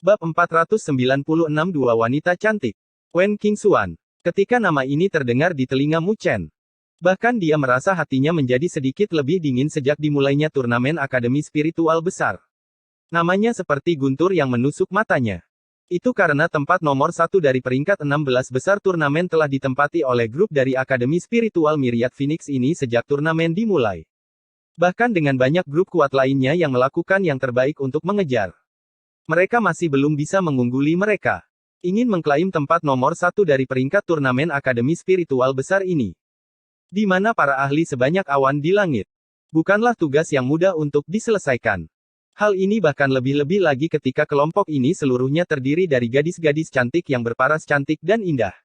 Bab 496 Dua Wanita Cantik. Wen Qingxuan. Ketika nama ini terdengar di telinga Mu Chen, bahkan dia merasa hatinya menjadi sedikit lebih dingin sejak dimulainya turnamen Akademi Spiritual Besar. Namanya seperti guntur yang menusuk matanya. Itu karena tempat nomor 1 dari peringkat 16 besar turnamen telah ditempati oleh grup dari Akademi Spiritual Myriad Phoenix ini sejak turnamen dimulai. Bahkan dengan banyak grup kuat lainnya yang melakukan yang terbaik untuk mengejar. Mereka masih belum bisa mengungguli mereka. Ingin mengklaim tempat nomor 1 dari peringkat turnamen Akademi Spiritual Besar ini. Di mana para ahli sebanyak awan di langit. Bukanlah tugas yang mudah untuk diselesaikan. Hal ini bahkan lebih-lebih lagi ketika kelompok ini seluruhnya terdiri dari gadis-gadis cantik yang berparas cantik dan indah.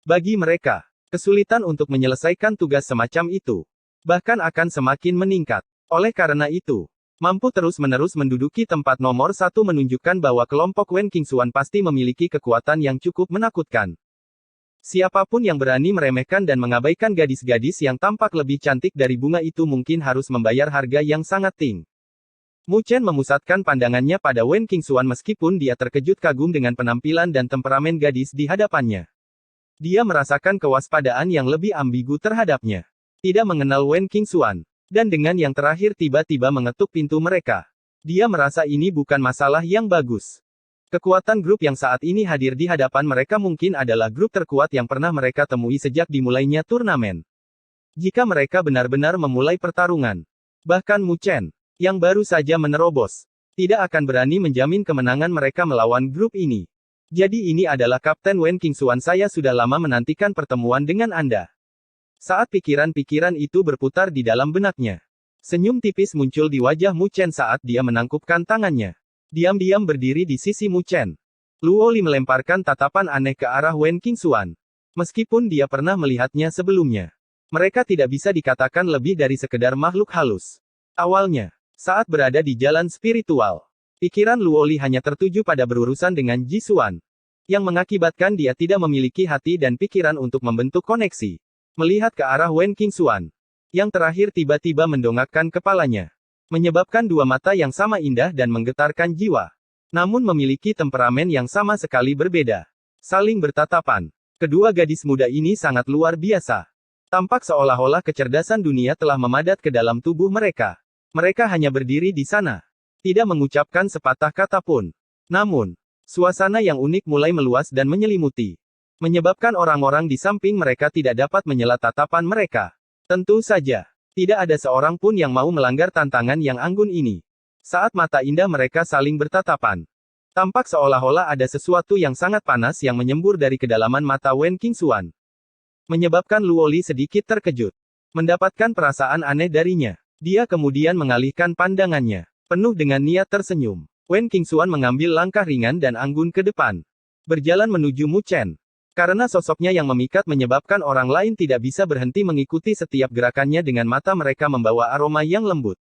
Bagi mereka, kesulitan untuk menyelesaikan tugas semacam itu bahkan akan semakin meningkat. Oleh karena itu, mampu terus-menerus menduduki tempat nomor 1 menunjukkan bahwa kelompok Wen Qingxuan pasti memiliki kekuatan yang cukup menakutkan. Siapapun yang berani meremehkan dan mengabaikan gadis-gadis yang tampak lebih cantik dari bunga itu mungkin harus membayar harga yang sangat tinggi. Mu Chen memusatkan pandangannya pada Wen Qingxuan meskipun dia terkejut kagum dengan penampilan dan temperamen gadis di hadapannya. Dia merasakan kewaspadaan yang lebih ambigu terhadapnya. Tidak mengenal Wen Qingxuan. Dan dengan yang terakhir tiba-tiba mengetuk pintu mereka. Dia merasa ini bukan masalah yang bagus. Kekuatan grup yang saat ini hadir di hadapan mereka mungkin adalah grup terkuat yang pernah mereka temui sejak dimulainya turnamen. Jika mereka benar-benar memulai pertarungan, bahkan Mu Chen, yang baru saja menerobos, tidak akan berani menjamin kemenangan mereka melawan grup ini. Jadi ini adalah Kapten Wen Qingxuan, saya sudah lama menantikan pertemuan dengan Anda. Saat pikiran-pikiran itu berputar di dalam benaknya, senyum tipis muncul di wajah Mu Chen saat dia menangkupkan tangannya. Diam-diam berdiri di sisi Mu Chen, Luo Li melemparkan tatapan aneh ke arah Wen Qingxuan. Meskipun dia pernah melihatnya sebelumnya, mereka tidak bisa dikatakan lebih dari sekedar makhluk halus. Awalnya, saat berada di jalan spiritual, pikiran Luo Li hanya tertuju pada berurusan dengan Ji Xuan, yang mengakibatkan dia tidak memiliki hati dan pikiran untuk membentuk koneksi. Melihat ke arah Wen Qingxuan, yang terakhir tiba-tiba mendongakkan kepalanya, menyebabkan dua mata yang sama indah dan menggetarkan jiwa, namun memiliki temperamen yang sama sekali berbeda. Saling bertatapan, kedua gadis muda ini sangat luar biasa. Tampak seolah-olah kecerdasan dunia telah memadat ke dalam tubuh mereka. Mereka hanya berdiri di sana, tidak mengucapkan sepatah kata pun. Namun, suasana yang unik mulai meluas dan menyelimuti, menyebabkan orang-orang di samping mereka tidak dapat menyela tatapan mereka. Tentu saja, tidak ada seorang pun yang mau melanggar tantangan yang anggun ini. Saat mata indah mereka saling bertatapan, tampak seolah-olah ada sesuatu yang sangat panas yang menyembur dari kedalaman mata Wen Qingxuan. Menyebabkan Luo Li sedikit terkejut. Mendapatkan perasaan aneh darinya. Dia kemudian mengalihkan pandangannya, penuh dengan niat tersenyum. Wen Qingxuan mengambil langkah ringan dan anggun ke depan, berjalan menuju Mu Chen. Karena sosoknya yang memikat menyebabkan orang lain tidak bisa berhenti mengikuti setiap gerakannya dengan mata mereka membawa aroma yang lembut.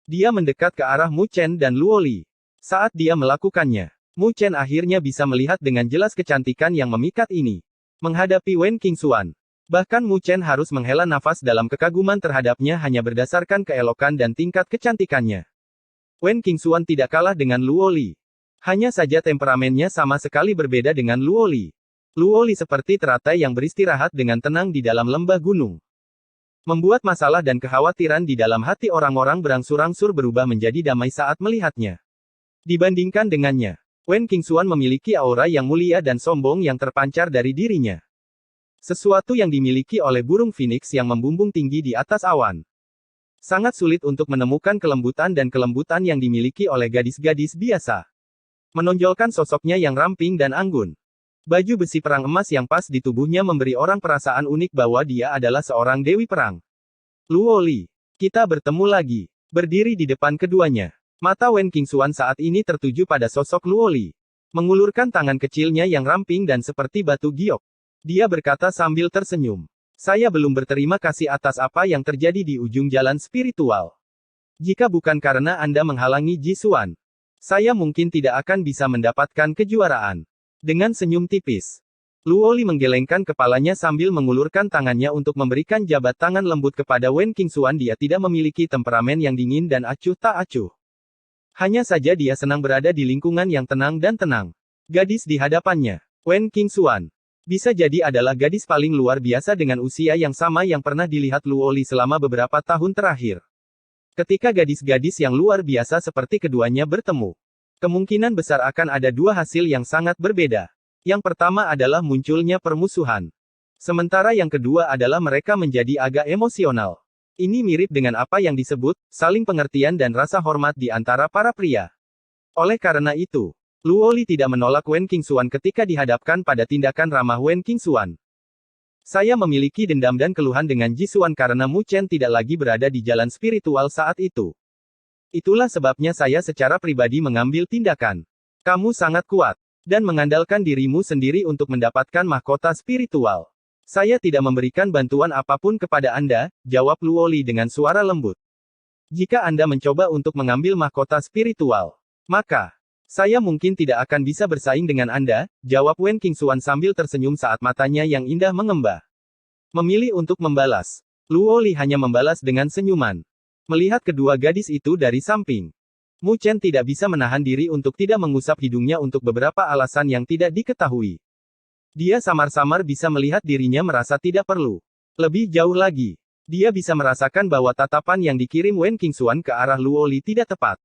Dia mendekat ke arah Mu Chen dan Luo Li. Saat dia melakukannya, Mu Chen akhirnya bisa melihat dengan jelas kecantikan yang memikat ini. Menghadapi Wen Qingxuan, bahkan Mu Chen harus menghela nafas dalam kekaguman terhadapnya hanya berdasarkan keelokan dan tingkat kecantikannya. Wen Qingxuan tidak kalah dengan Luo Li. Hanya saja temperamennya sama sekali berbeda dengan Luo Li. Luo Li seperti teratai yang beristirahat dengan tenang di dalam lembah gunung. Membuat masalah dan kekhawatiran di dalam hati orang-orang berangsur-angsur berubah menjadi damai saat melihatnya. Dibandingkan dengannya, Wen Qingxuan memiliki aura yang mulia dan sombong yang terpancar dari dirinya. Sesuatu yang dimiliki oleh burung phoenix yang membumbung tinggi di atas awan. Sangat sulit untuk menemukan kelembutan dan kelembutan yang dimiliki oleh gadis-gadis biasa. Menonjolkan sosoknya yang ramping dan anggun. Baju besi perang emas yang pas di tubuhnya memberi orang perasaan unik bahwa dia adalah seorang dewi perang. Luo Li, kita bertemu lagi. Berdiri di depan keduanya, mata Wen Qingxuan saat ini tertuju pada sosok Luo Li. Mengulurkan tangan kecilnya yang ramping dan seperti batu giok. Dia berkata sambil tersenyum. Saya belum berterima kasih atas apa yang terjadi di ujung jalan spiritual. Jika bukan karena Anda menghalangi Ji Xuan, saya mungkin tidak akan bisa mendapatkan kejuaraan. Dengan senyum tipis, Luo Li menggelengkan kepalanya sambil mengulurkan tangannya untuk memberikan jabat tangan lembut kepada Wen Qingxuan. Dia tidak memiliki temperamen yang dingin dan acuh tak acuh. Hanya saja dia senang berada di lingkungan yang tenang dan tenang. Gadis di hadapannya, Wen Qingxuan, bisa jadi adalah gadis paling luar biasa dengan usia yang sama yang pernah dilihat Luoli selama beberapa tahun terakhir. Ketika gadis-gadis yang luar biasa seperti keduanya bertemu, kemungkinan besar akan ada dua hasil yang sangat berbeda. Yang pertama adalah munculnya permusuhan. Sementara yang kedua adalah mereka menjadi agak emosional. Ini mirip dengan apa yang disebut, saling pengertian dan rasa hormat di antara para pria. Oleh karena itu, Luoli tidak menolak Wen Qingxuan ketika dihadapkan pada tindakan ramah Wen Qingxuan. Saya memiliki dendam dan keluhan dengan Jisuan karena Mu Chen tidak lagi berada di jalan spiritual saat itu. Itulah sebabnya saya secara pribadi mengambil tindakan. Kamu sangat kuat, dan mengandalkan dirimu sendiri untuk mendapatkan mahkota spiritual. Saya tidak memberikan bantuan apapun kepada Anda, jawab Luoli dengan suara lembut. Jika Anda mencoba untuk mengambil mahkota spiritual, maka saya mungkin tidak akan bisa bersaing dengan Anda, jawab Wen Qingxuan sambil tersenyum saat matanya yang indah mengembah. Memilih untuk membalas. Luoli hanya membalas dengan senyuman. Melihat kedua gadis itu dari samping, Mu Chen tidak bisa menahan diri untuk tidak mengusap hidungnya untuk beberapa alasan yang tidak diketahui. Dia samar-samar bisa melihat dirinya merasa tidak perlu. Lebih jauh lagi, dia bisa merasakan bahwa tatapan yang dikirim Wen Qingxuan ke arah Luoli tidak tepat.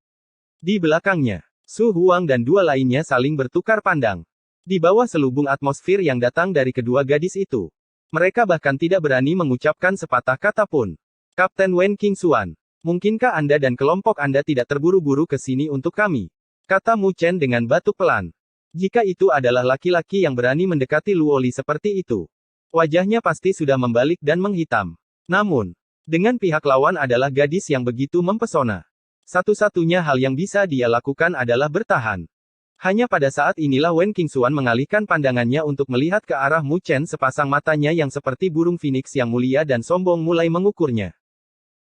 Di belakangnya, Su Huang dan dua lainnya saling bertukar pandang. Di bawah selubung atmosfer yang datang dari kedua gadis itu, mereka bahkan tidak berani mengucapkan sepatah kata pun. Kapten Wen Qingxuan, mungkinkah Anda dan kelompok Anda tidak terburu-buru ke sini untuk kami? Kata Mu Chen dengan batuk pelan. Jika itu adalah laki-laki yang berani mendekati Luoli seperti itu, wajahnya pasti sudah membalik dan menghitam. Namun, dengan pihak lawan adalah gadis yang begitu mempesona. Satu-satunya hal yang bisa dia lakukan adalah bertahan. Hanya pada saat inilah Wen Qingxuan mengalihkan pandangannya untuk melihat ke arah Mu Chen, sepasang matanya yang seperti burung phoenix yang mulia dan sombong mulai mengukurnya.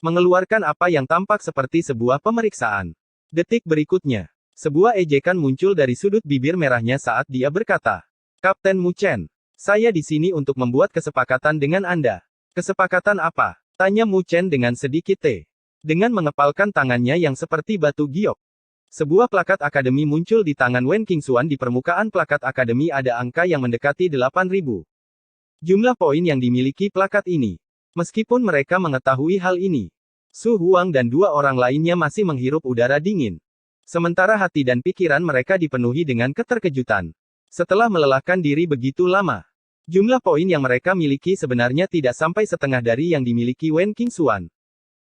Mengeluarkan apa yang tampak seperti sebuah pemeriksaan. Detik berikutnya, sebuah ejekan muncul dari sudut bibir merahnya saat dia berkata, Kapten Mu Chen, saya di sini untuk membuat kesepakatan dengan Anda. Kesepakatan apa? Tanya Mu Chen dengan sedikit dengan mengepalkan tangannya yang seperti batu giok. Sebuah plakat akademi muncul di tangan Wen Qingxuan. Di permukaan plakat akademi ada angka yang mendekati 8.000. Jumlah poin yang dimiliki plakat ini. Meskipun mereka mengetahui hal ini, Su Huang dan dua orang lainnya masih menghirup udara dingin. Sementara hati dan pikiran mereka dipenuhi dengan keterkejutan. Setelah melelahkan diri begitu lama, jumlah poin yang mereka miliki sebenarnya tidak sampai setengah dari yang dimiliki Wen Qingxuan.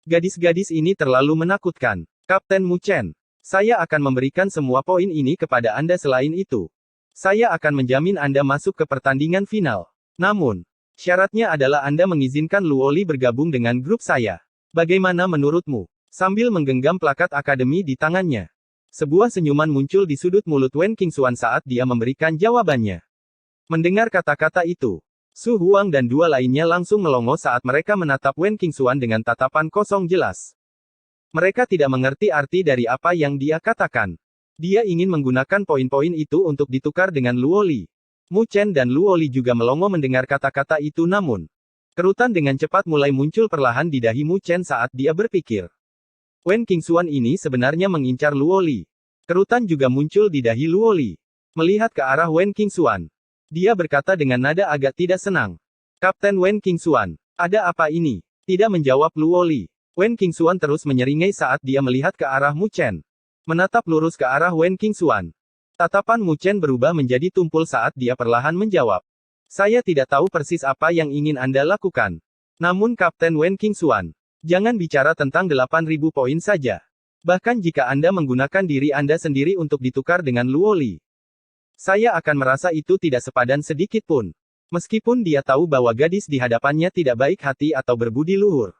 Gadis-gadis ini terlalu menakutkan. Kapten Mu Chen, saya akan memberikan semua poin ini kepada Anda. Selain itu, saya akan menjamin Anda masuk ke pertandingan final. Namun, syaratnya adalah Anda mengizinkan Luoli bergabung dengan grup saya. Bagaimana menurutmu? Sambil menggenggam plakat akademi di tangannya, sebuah senyuman muncul di sudut mulut Wen Qingxuan saat dia memberikan jawabannya. Mendengar kata-kata itu, Su Huang dan dua lainnya langsung melongo saat mereka menatap Wen Qingxuan dengan tatapan kosong jelas. Mereka tidak mengerti arti dari apa yang dia katakan. Dia ingin menggunakan poin-poin itu untuk ditukar dengan Luoli. Mu Chen dan Luoli juga melongo mendengar kata-kata itu, namun kerutan dengan cepat mulai muncul perlahan di dahi Mu Chen saat dia berpikir. Wen Qingxuan ini sebenarnya mengincar Luoli. Kerutan juga muncul di dahi Luoli. Melihat ke arah Wen Qingxuan, dia berkata dengan nada agak tidak senang. Kapten Wen Qingxuan, ada apa ini? Tidak menjawab Luoli. Wen Qingxuan terus menyeringai saat dia melihat ke arah Mu Chen. Menatap lurus ke arah Wen Qingxuan. Tatapan Mu Chen berubah menjadi tumpul saat dia perlahan menjawab. Saya tidak tahu persis apa yang ingin Anda lakukan. Namun Kapten Wen Qingxuan, jangan bicara tentang 8.000 poin saja. Bahkan jika Anda menggunakan diri Anda sendiri untuk ditukar dengan Luoli, saya akan merasa itu tidak sepadan sedikit pun. Meskipun dia tahu bahwa gadis di hadapannya tidak baik hati atau berbudi luhur.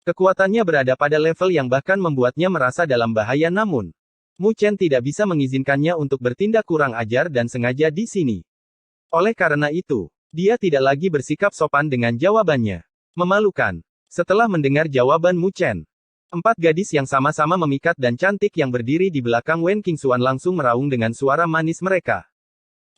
Kekuatannya berada pada level yang bahkan membuatnya merasa dalam bahaya, namun Mu Chen tidak bisa mengizinkannya untuk bertindak kurang ajar dan sengaja di sini. Oleh karena itu, dia tidak lagi bersikap sopan dengan jawabannya. Memalukan. Setelah mendengar jawaban Mu Chen, 4 gadis yang sama-sama memikat dan cantik yang berdiri di belakang Wen Qingxuan langsung meraung dengan suara manis mereka.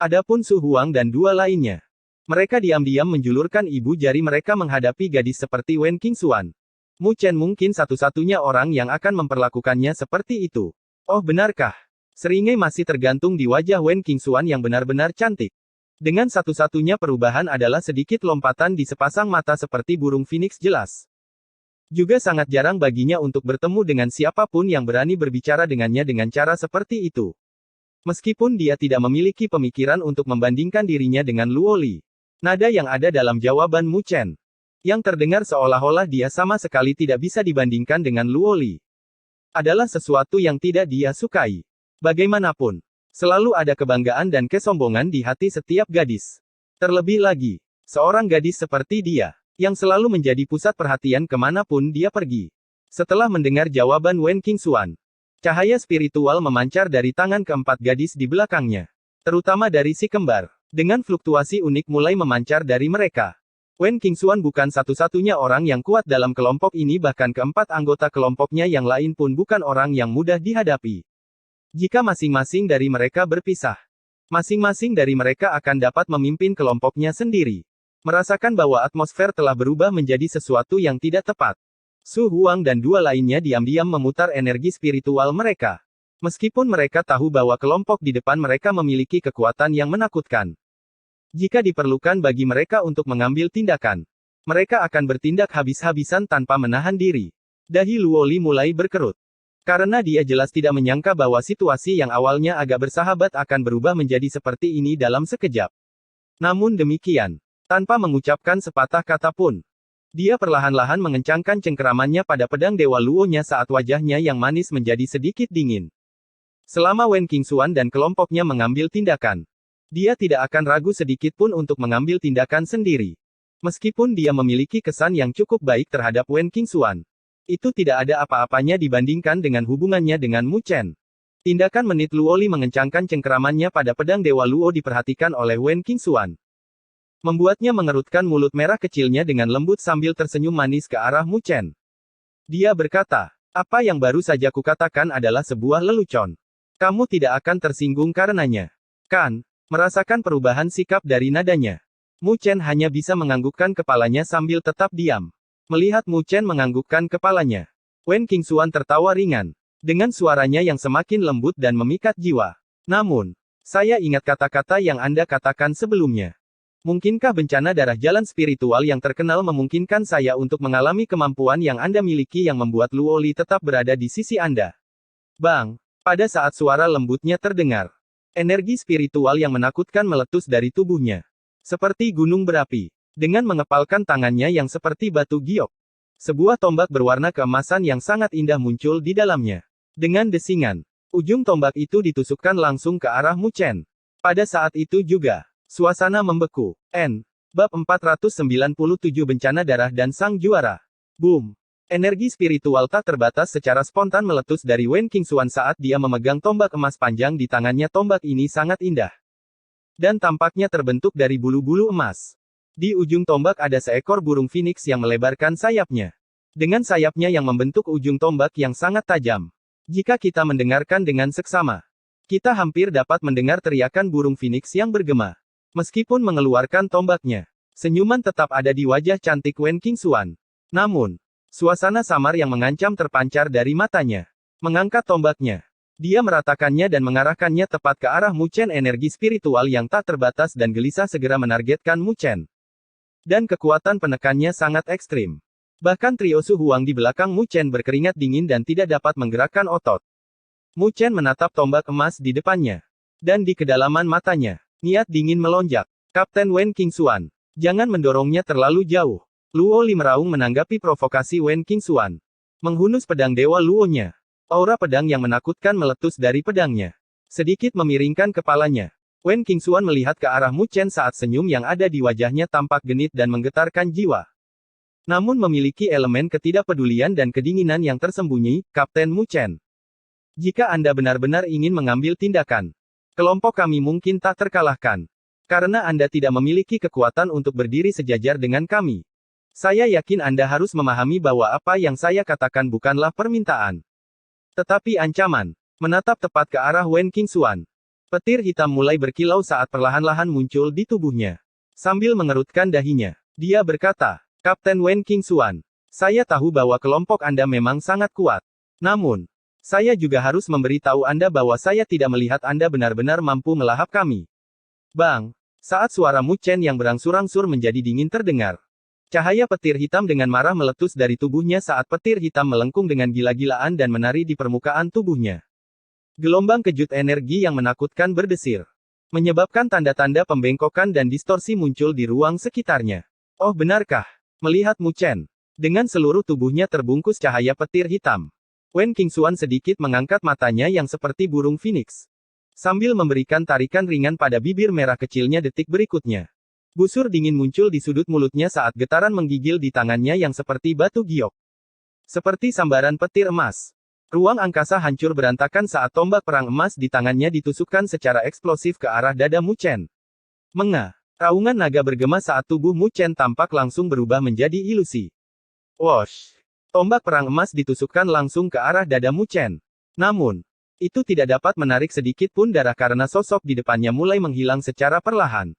Adapun Su Huang dan dua lainnya, mereka diam-diam menjulurkan ibu jari mereka menghadapi gadis seperti Wen Qingxuan. Mu Chen mungkin satu-satunya orang yang akan memperlakukannya seperti itu. Oh benarkah? Seringai masih tergantung di wajah Wen Qingxuan yang benar-benar cantik. Dengan satu-satunya perubahan adalah sedikit lompatan di sepasang mata seperti burung phoenix jelas. Juga sangat jarang baginya untuk bertemu dengan siapapun yang berani berbicara dengannya dengan cara seperti itu. Meskipun dia tidak memiliki pemikiran untuk membandingkan dirinya dengan Luo Li. Nada yang ada dalam jawaban Mu Chen, yang terdengar seolah-olah dia sama sekali tidak bisa dibandingkan dengan Luo Li, adalah sesuatu yang tidak dia sukai. Bagaimanapun, selalu ada kebanggaan dan kesombongan di hati setiap gadis. Terlebih lagi, seorang gadis seperti dia, yang selalu menjadi pusat perhatian kemanapun dia pergi. Setelah mendengar jawaban Wen Qingxuan, cahaya spiritual memancar dari tangan keempat gadis di belakangnya. Terutama dari si kembar. Dengan fluktuasi unik mulai memancar dari mereka. Wen Qingxuan bukan satu-satunya orang yang kuat dalam kelompok ini, bahkan keempat anggota kelompoknya yang lain pun bukan orang yang mudah dihadapi. Jika masing-masing dari mereka berpisah, masing-masing dari mereka akan dapat memimpin kelompoknya sendiri. Merasakan bahwa atmosfer telah berubah menjadi sesuatu yang tidak tepat. Su Huang dan dua lainnya diam-diam memutar energi spiritual mereka. Meskipun mereka tahu bahwa kelompok di depan mereka memiliki kekuatan yang menakutkan. Jika diperlukan bagi mereka untuk mengambil tindakan, mereka akan bertindak habis-habisan tanpa menahan diri. Dahi Luo Li mulai berkerut. Karena dia jelas tidak menyangka bahwa situasi yang awalnya agak bersahabat akan berubah menjadi seperti ini dalam sekejap. Namun demikian, tanpa mengucapkan sepatah kata pun, dia perlahan-lahan mengencangkan cengkeramannya pada pedang Dewa Luo-nya saat wajahnya yang manis menjadi sedikit dingin. Selama Wen Qingxuan dan kelompoknya mengambil tindakan, dia tidak akan ragu sedikit pun untuk mengambil tindakan sendiri. Meskipun dia memiliki kesan yang cukup baik terhadap Wen Qingxuan, itu tidak ada apa-apanya dibandingkan dengan hubungannya dengan Mu Chen. Tindakan menit Luo Li mengencangkan cengkeramannya pada pedang Dewa Luo diperhatikan oleh Wen Qingxuan. Membuatnya mengerutkan mulut merah kecilnya dengan lembut sambil tersenyum manis ke arah Mu Chen. Dia berkata, apa yang baru saja kukatakan adalah sebuah lelucon. Kamu tidak akan tersinggung karenanya. Kan? Merasakan perubahan sikap dari nadanya. Mu Chen hanya bisa menganggukkan kepalanya sambil tetap diam. Melihat Mu Chen menganggukkan kepalanya, Wen Qingxuan tertawa ringan. Dengan suaranya yang semakin lembut dan memikat jiwa. Namun, saya ingat kata-kata yang Anda katakan sebelumnya. Mungkinkah bencana darah jalan spiritual yang terkenal memungkinkan saya untuk mengalami kemampuan yang Anda miliki yang membuat Luo Li tetap berada di sisi Anda? Bang! Pada saat suara lembutnya terdengar, energi spiritual yang menakutkan meletus dari tubuhnya. Seperti gunung berapi. Dengan mengepalkan tangannya yang seperti batu giok, sebuah tombak berwarna keemasan yang sangat indah muncul di dalamnya. Dengan desingan, ujung tombak itu ditusukkan langsung ke arah Mu Chen. Pada saat itu juga, suasana membeku. Bab 497 Bencana Darah dan Sang Juara. Boom! Energi spiritual tak terbatas secara spontan meletus dari Wen Qingxuan saat dia memegang tombak emas panjang di tangannya. Tombak ini sangat indah. Dan tampaknya terbentuk dari bulu-bulu emas. Di ujung tombak ada seekor burung phoenix yang melebarkan sayapnya. Dengan sayapnya yang membentuk ujung tombak yang sangat tajam. Jika kita mendengarkan dengan seksama, kita hampir dapat mendengar teriakan burung phoenix yang bergema. Meskipun mengeluarkan tombaknya, senyuman tetap ada di wajah cantik Wen Qingxuan. Namun, suasana samar yang mengancam terpancar dari matanya. Mengangkat tombaknya, dia meratakannya dan mengarahkannya tepat ke arah Mu Chen. Energi spiritual yang tak terbatas dan gelisah segera menargetkan Mu Chen. Dan kekuatan penekannya sangat ekstrim. Bahkan trio Su Huang di belakang Mu Chen berkeringat dingin dan tidak dapat menggerakkan otot. Mu Chen menatap tombak emas di depannya. Dan di kedalaman matanya, niat dingin melonjak. Kapten Wen Qingxuan, jangan mendorongnya terlalu jauh. Luo Li meraung menanggapi provokasi Wen Qingxuan. Menghunus pedang Dewa Luo-nya. Aura pedang yang menakutkan meletus dari pedangnya. Sedikit memiringkan kepalanya. Wen Qingxuan melihat ke arah Mu Chen saat senyum yang ada di wajahnya tampak genit dan menggetarkan jiwa. Namun memiliki elemen ketidakpedulian dan kedinginan yang tersembunyi, Kapten Mu Chen. Jika Anda benar-benar ingin mengambil tindakan, kelompok kami mungkin tak terkalahkan. Karena Anda tidak memiliki kekuatan untuk berdiri sejajar dengan kami. Saya yakin Anda harus memahami bahwa apa yang saya katakan bukanlah permintaan, tetapi ancaman. Menatap tepat ke arah Wen Qingxuan. Petir hitam mulai berkilau saat perlahan-lahan muncul di tubuhnya. Sambil mengerutkan dahinya, dia berkata, Kapten Wen Qingxuan, saya tahu bahwa kelompok Anda memang sangat kuat. Namun, Saya juga harus memberitahu Anda bahwa saya tidak melihat Anda benar-benar mampu melahap kami. Bang! Saat suara Mu Chen yang berangsur-angsur menjadi dingin terdengar. Cahaya petir hitam dengan marah meletus dari tubuhnya saat petir hitam melengkung dengan gila-gilaan dan menari di permukaan tubuhnya. Gelombang kejut energi yang menakutkan berdesir. Menyebabkan tanda-tanda pembengkokan dan distorsi muncul di ruang sekitarnya. Oh benarkah? Melihat Mu Chen. Dengan seluruh tubuhnya terbungkus cahaya petir hitam. Wen Qingxuan sedikit mengangkat matanya yang seperti burung phoenix. Sambil memberikan tarikan ringan pada bibir merah kecilnya detik berikutnya. Busur dingin muncul di sudut mulutnya saat getaran menggigil di tangannya yang seperti batu giok. Seperti sambaran petir emas. Ruang angkasa hancur berantakan saat tombak perang emas di tangannya ditusukkan secara eksplosif ke arah dada Mu Chen. Menga. Raungan naga bergema saat tubuh Mu Chen tampak langsung berubah menjadi ilusi. Wosh! Tombak perang emas ditusukkan langsung ke arah dada Mu Chen. Namun, itu tidak dapat menarik sedikit pun darah karena sosok di depannya mulai menghilang secara perlahan.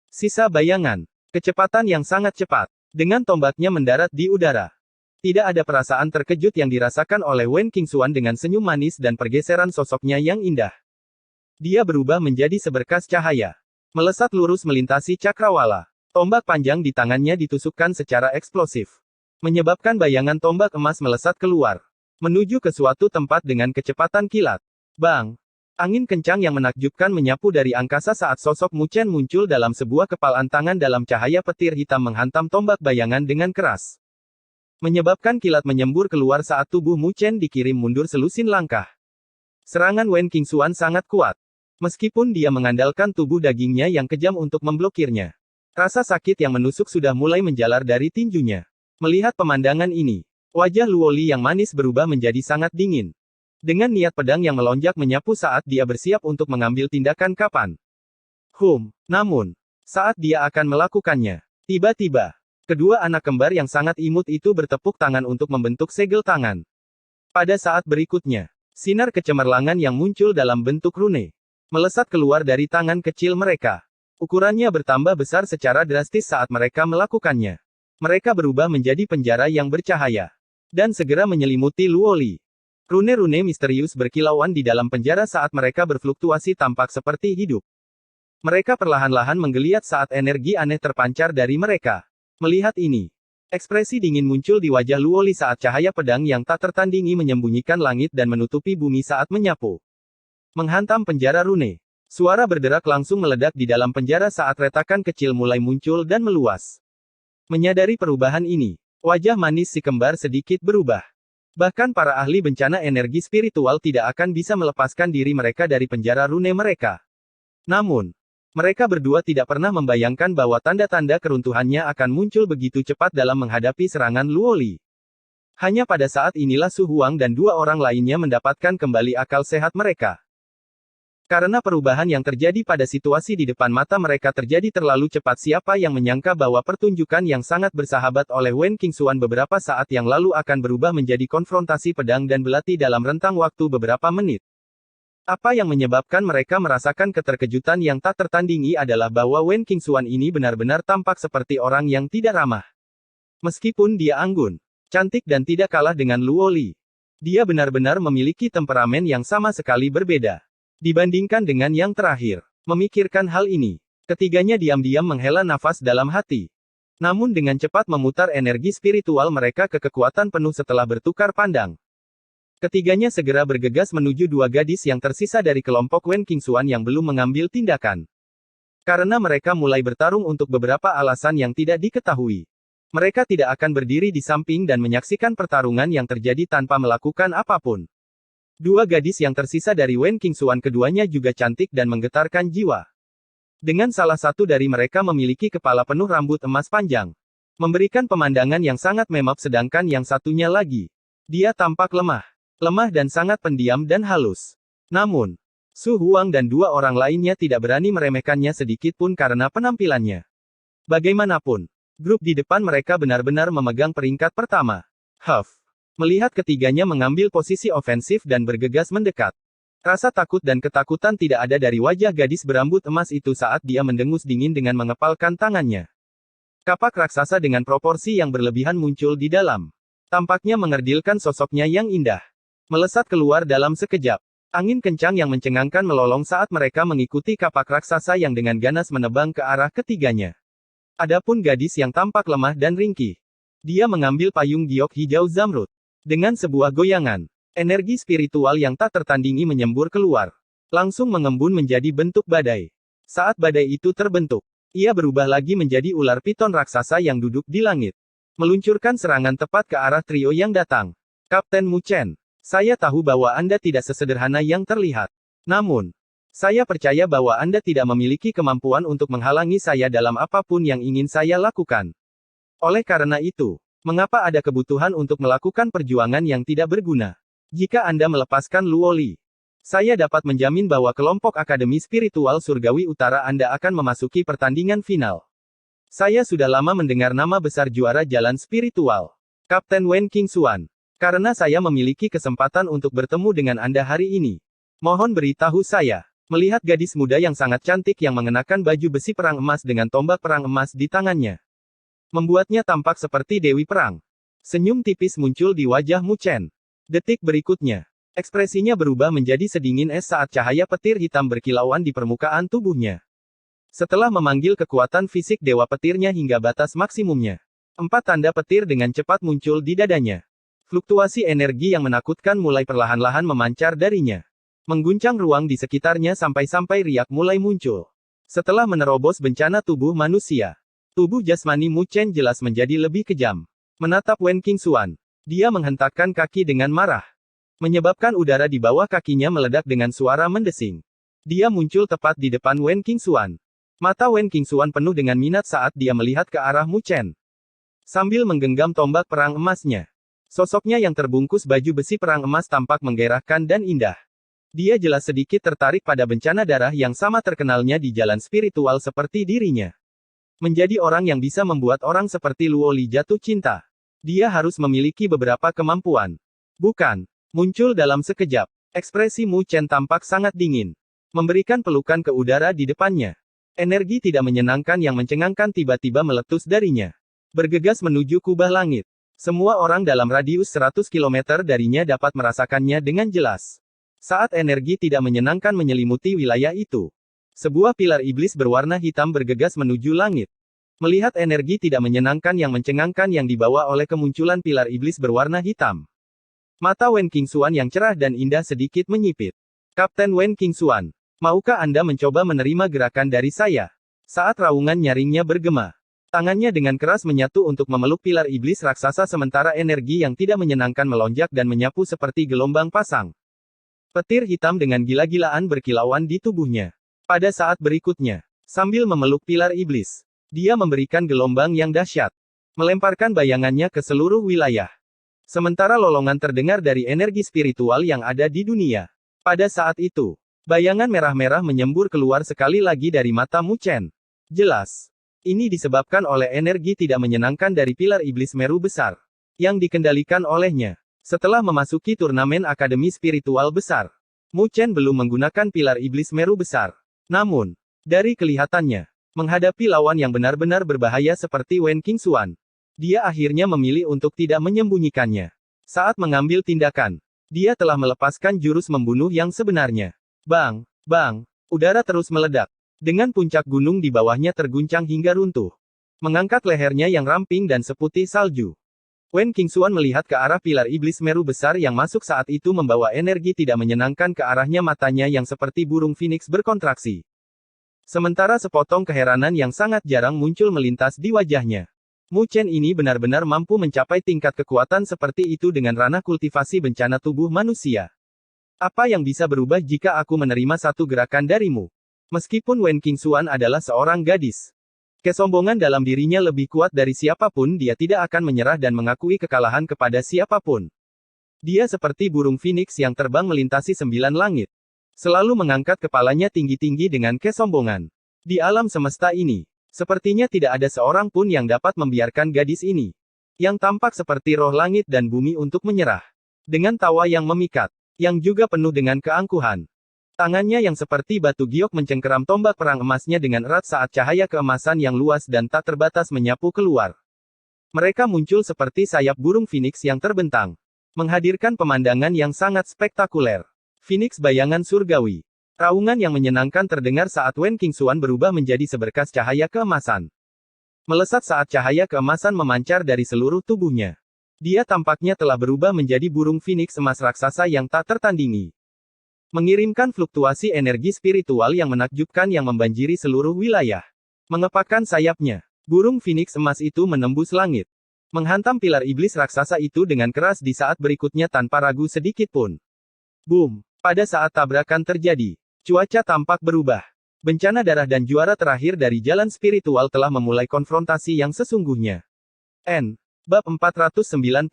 Sisa bayangan. Kecepatan yang sangat cepat. Dengan tombaknya mendarat di udara. Tidak ada perasaan terkejut yang dirasakan oleh Wen Qingxuan dengan senyum manis dan pergeseran sosoknya yang indah. Dia berubah menjadi seberkas cahaya. Melesat lurus melintasi cakrawala. Tombak panjang di tangannya ditusukkan secara eksplosif. Menyebabkan bayangan tombak emas melesat keluar. Menuju ke suatu tempat dengan kecepatan kilat. Bang! Angin kencang yang menakjubkan menyapu dari angkasa saat sosok Mu Chen muncul dalam sebuah kepalan tangan dalam cahaya petir hitam menghantam tombak bayangan dengan keras. Menyebabkan kilat menyembur keluar saat tubuh Mu Chen dikirim mundur selusin langkah. Serangan Wen Qingxuan sangat kuat. Meskipun dia mengandalkan tubuh dagingnya yang kejam untuk memblokirnya. Rasa sakit yang menusuk sudah mulai menjalar dari tinjunya. Melihat pemandangan ini, wajah Luoli yang manis berubah menjadi sangat dingin. Dengan niat pedang yang melonjak menyapu saat dia bersiap untuk mengambil tindakan kapan. Namun, saat dia akan melakukannya, tiba-tiba, kedua anak kembar yang sangat imut itu bertepuk tangan untuk membentuk segel tangan. Pada saat berikutnya, sinar kecemerlangan yang muncul dalam bentuk rune, melesat keluar dari tangan kecil mereka. Ukurannya bertambah besar secara drastis saat mereka melakukannya. Mereka berubah menjadi penjara yang bercahaya. Dan segera menyelimuti Luoli. Rune-rune misterius berkilauan di dalam penjara saat mereka berfluktuasi tampak seperti hidup. Mereka perlahan-lahan menggeliat saat energi aneh terpancar dari mereka. Melihat ini, ekspresi dingin muncul di wajah Luoli saat cahaya pedang yang tak tertandingi menyembunyikan langit dan menutupi bumi saat menyapu. Menghantam penjara rune. Suara berderak langsung meledak di dalam penjara saat retakan kecil mulai muncul dan meluas. Menyadari perubahan ini, wajah manis si kembar sedikit berubah. Bahkan para ahli bencana energi spiritual tidak akan bisa melepaskan diri mereka dari penjara rune mereka. Namun, mereka berdua tidak pernah membayangkan bahwa tanda-tanda keruntuhannya akan muncul begitu cepat dalam menghadapi serangan Luoli. Hanya pada saat inilah Su Huang dan dua orang lainnya mendapatkan kembali akal sehat mereka. Karena perubahan yang terjadi pada situasi di depan mata mereka terjadi terlalu cepat, siapa yang menyangka bahwa pertunjukan yang sangat bersahabat oleh Wen Qingxuan beberapa saat yang lalu akan berubah menjadi konfrontasi pedang dan belati dalam rentang waktu beberapa menit. Apa yang menyebabkan mereka merasakan keterkejutan yang tak tertandingi adalah bahwa Wen Qingxuan ini benar-benar tampak seperti orang yang tidak ramah. Meskipun dia anggun, cantik dan tidak kalah dengan Luoli, dia benar-benar memiliki temperamen yang sama sekali berbeda. Dibandingkan dengan yang terakhir, memikirkan hal ini, ketiganya diam-diam menghela nafas dalam hati. Namun dengan cepat memutar energi spiritual mereka ke kekuatan penuh setelah bertukar pandang. Ketiganya segera bergegas menuju dua gadis yang tersisa dari kelompok Wen Qingxuan yang belum mengambil tindakan. Karena mereka mulai bertarung untuk beberapa alasan yang tidak diketahui. Mereka tidak akan berdiri di samping dan menyaksikan pertarungan yang terjadi tanpa melakukan apapun. Dua gadis yang tersisa dari Wen Qingxuan keduanya juga cantik dan menggetarkan jiwa. Dengan salah satu dari mereka memiliki kepala penuh rambut emas panjang. Memberikan pemandangan yang sangat memap sedangkan yang satunya lagi. Dia tampak lemah. Lemah dan sangat pendiam dan halus. Namun, Su Huang dan dua orang lainnya tidak berani meremehkannya sedikit pun karena penampilannya. Bagaimanapun, grup di depan mereka benar-benar memegang peringkat pertama. Melihat ketiganya mengambil posisi ofensif dan bergegas mendekat. Rasa takut dan ketakutan tidak ada dari wajah gadis berambut emas itu saat dia mendengus dingin dengan mengepalkan tangannya. Kapak raksasa dengan proporsi yang berlebihan muncul di dalam. Tampaknya mengerdilkan sosoknya yang indah. melesat keluar dalam sekejap. Angin kencang yang mencengangkan melolong saat mereka mengikuti kapak raksasa yang dengan ganas menebang ke arah ketiganya. Adapun gadis yang tampak lemah dan ringkih. Dia mengambil payung giok hijau zamrud. Dengan sebuah goyangan, energi spiritual yang tak tertandingi menyembur keluar. Langsung mengembun menjadi bentuk badai. Saat badai itu terbentuk, ia berubah lagi menjadi ular piton raksasa yang duduk di langit. Meluncurkan serangan tepat ke arah trio yang datang. Kapten Mu Chen, saya tahu bahwa Anda tidak sesederhana yang terlihat. Namun, saya percaya bahwa Anda tidak memiliki kemampuan untuk menghalangi saya dalam apapun yang ingin saya lakukan. Oleh karena itu, mengapa ada kebutuhan untuk melakukan perjuangan yang tidak berguna? Jika Anda melepaskan Luoli, saya dapat menjamin bahwa kelompok Akademi Spiritual Surgawi Utara Anda akan memasuki pertandingan final. Saya sudah lama mendengar nama besar juara jalan spiritual, Kapten Wen Qingxuan. Karena saya memiliki kesempatan untuk bertemu dengan Anda hari ini. Mohon beritahu saya. Melihat gadis muda yang sangat cantik yang mengenakan baju besi perang emas dengan tombak perang emas di tangannya, membuatnya tampak seperti dewi perang. Senyum tipis muncul di wajah Mu Chen. Detik berikutnya, ekspresinya berubah menjadi sedingin es saat cahaya petir hitam berkilauan di permukaan tubuhnya. Setelah memanggil kekuatan fisik dewa petirnya hingga batas maksimumnya, 4 tanda petir dengan cepat muncul di dadanya. Fluktuasi energi yang menakutkan mulai perlahan-lahan memancar darinya, mengguncang ruang di sekitarnya sampai-sampai riak mulai muncul. Setelah menerobos bencana tubuh manusia, tubuh jasmani Mu Chen jelas menjadi lebih kejam. Menatap Wen Qingxuan, dia menghentakkan kaki dengan marah, menyebabkan udara di bawah kakinya meledak dengan suara mendesing. Dia muncul tepat di depan Wen Qingxuan. Mata Wen Qingxuan penuh dengan minat saat dia melihat ke arah Mu Chen. Sambil menggenggam tombak perang emasnya, sosoknya yang terbungkus baju besi perang emas tampak menggairahkan dan indah. Dia jelas sedikit tertarik pada bencana darah yang sama terkenalnya di jalan spiritual seperti dirinya. Menjadi orang yang bisa membuat orang seperti Luoli jatuh cinta, dia harus memiliki beberapa kemampuan. Bukan, muncul dalam sekejap. Ekspresi Mu Chen tampak sangat dingin, memberikan pelukan ke udara di depannya. Energi tidak menyenangkan yang mencengangkan tiba-tiba meletus darinya, bergegas menuju kubah langit. Semua orang dalam radius 100 km darinya dapat merasakannya dengan jelas. Saat energi tidak menyenangkan menyelimuti wilayah itu, sebuah pilar iblis berwarna hitam bergegas menuju langit. Melihat energi tidak menyenangkan yang mencengangkan yang dibawa oleh kemunculan pilar iblis berwarna hitam, mata Wen Qingxuan yang cerah dan indah sedikit menyipit. Kapten Wen Qingxuan, maukah Anda mencoba menerima gerakan dari saya? Saat raungan nyaringnya bergema, tangannya dengan keras menyatu untuk memeluk pilar iblis raksasa sementara energi yang tidak menyenangkan melonjak dan menyapu seperti gelombang pasang. Petir hitam dengan gila-gilaan berkilauan di tubuhnya. Pada saat berikutnya, sambil memeluk pilar iblis, dia memberikan gelombang yang dahsyat, melemparkan bayangannya ke seluruh wilayah. Sementara lolongan terdengar dari energi spiritual yang ada di dunia. Pada saat itu, bayangan merah-merah menyembur keluar sekali lagi dari mata Mu Chen. Jelas, ini disebabkan oleh energi tidak menyenangkan dari pilar iblis Meru besar, yang dikendalikan olehnya. Setelah memasuki turnamen Akademi Spiritual Besar, Mu Chen belum menggunakan pilar iblis Meru besar. Namun, dari kelihatannya, menghadapi lawan yang benar-benar berbahaya seperti Wen Qingxuan, dia akhirnya memilih untuk tidak menyembunyikannya. Saat mengambil tindakan, dia telah melepaskan jurus membunuh yang sebenarnya. Bang, bang, udara terus meledak. Dengan puncak gunung di bawahnya terguncang hingga runtuh, mengangkat lehernya yang ramping dan seputih salju. Wen Qingxuan melihat ke arah pilar iblis Meru besar yang masuk saat itu membawa energi tidak menyenangkan ke arahnya, matanya yang seperti burung phoenix berkontraksi. Sementara sepotong keheranan yang sangat jarang muncul melintas di wajahnya. Mu Chen ini benar-benar mampu mencapai tingkat kekuatan seperti itu dengan ranah kultivasi bencana tubuh manusia. Apa yang bisa berubah jika aku menerima satu gerakan darimu? Meskipun Wen Qingxuan adalah seorang gadis, kesombongan dalam dirinya lebih kuat dari siapapun, dia tidak akan menyerah dan mengakui kekalahan kepada siapapun. Dia seperti burung phoenix yang terbang melintasi 9 langit, selalu mengangkat kepalanya tinggi-tinggi dengan kesombongan. Di alam semesta ini, sepertinya tidak ada seorang pun yang dapat membiarkan gadis ini, yang tampak seperti roh langit dan bumi, untuk menyerah. Dengan tawa yang memikat, yang juga penuh dengan keangkuhan, tangannya yang seperti batu giok mencengkeram tombak perang emasnya dengan erat saat cahaya keemasan yang luas dan tak terbatas menyapu keluar. Mereka muncul seperti sayap burung phoenix yang terbentang, menghadirkan pemandangan yang sangat spektakuler. Phoenix bayangan surgawi. Raungan yang menyenangkan terdengar saat Wen Qingxuan berubah menjadi seberkas cahaya keemasan. Melesat saat cahaya keemasan memancar dari seluruh tubuhnya. Dia tampaknya telah berubah menjadi burung Phoenix emas raksasa yang tak tertandingi. Mengirimkan fluktuasi energi spiritual yang menakjubkan yang membanjiri seluruh wilayah. Mengepakkan sayapnya, burung Phoenix emas itu menembus langit. Menghantam pilar iblis raksasa itu dengan keras di saat berikutnya tanpa ragu sedikit pun. Boom! Pada saat tabrakan terjadi, cuaca tampak berubah. Bencana darah dan juara terakhir dari jalan spiritual telah memulai konfrontasi yang sesungguhnya. Bab 498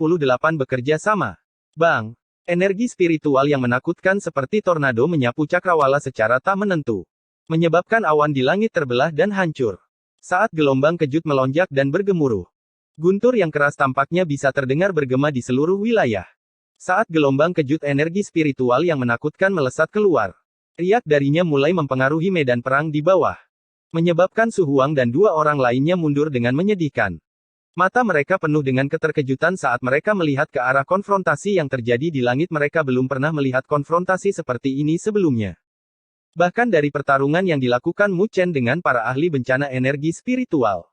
bekerja sama. Bang! Energi spiritual yang menakutkan seperti tornado menyapu cakrawala secara tak menentu. Menyebabkan awan di langit terbelah dan hancur. Saat gelombang kejut melonjak dan bergemuruh. Guntur yang keras tampaknya bisa terdengar bergema di seluruh wilayah. Saat gelombang kejut energi spiritual yang menakutkan melesat keluar. Riak darinya mulai mempengaruhi medan perang di bawah. Menyebabkan Su Huang dan dua orang lainnya mundur dengan menyedihkan. Mata mereka penuh dengan keterkejutan saat mereka melihat ke arah konfrontasi yang terjadi di langit. Mereka belum pernah melihat konfrontasi seperti ini sebelumnya. Bahkan dari pertarungan yang dilakukan Mu Chen dengan para ahli bencana energi spiritual.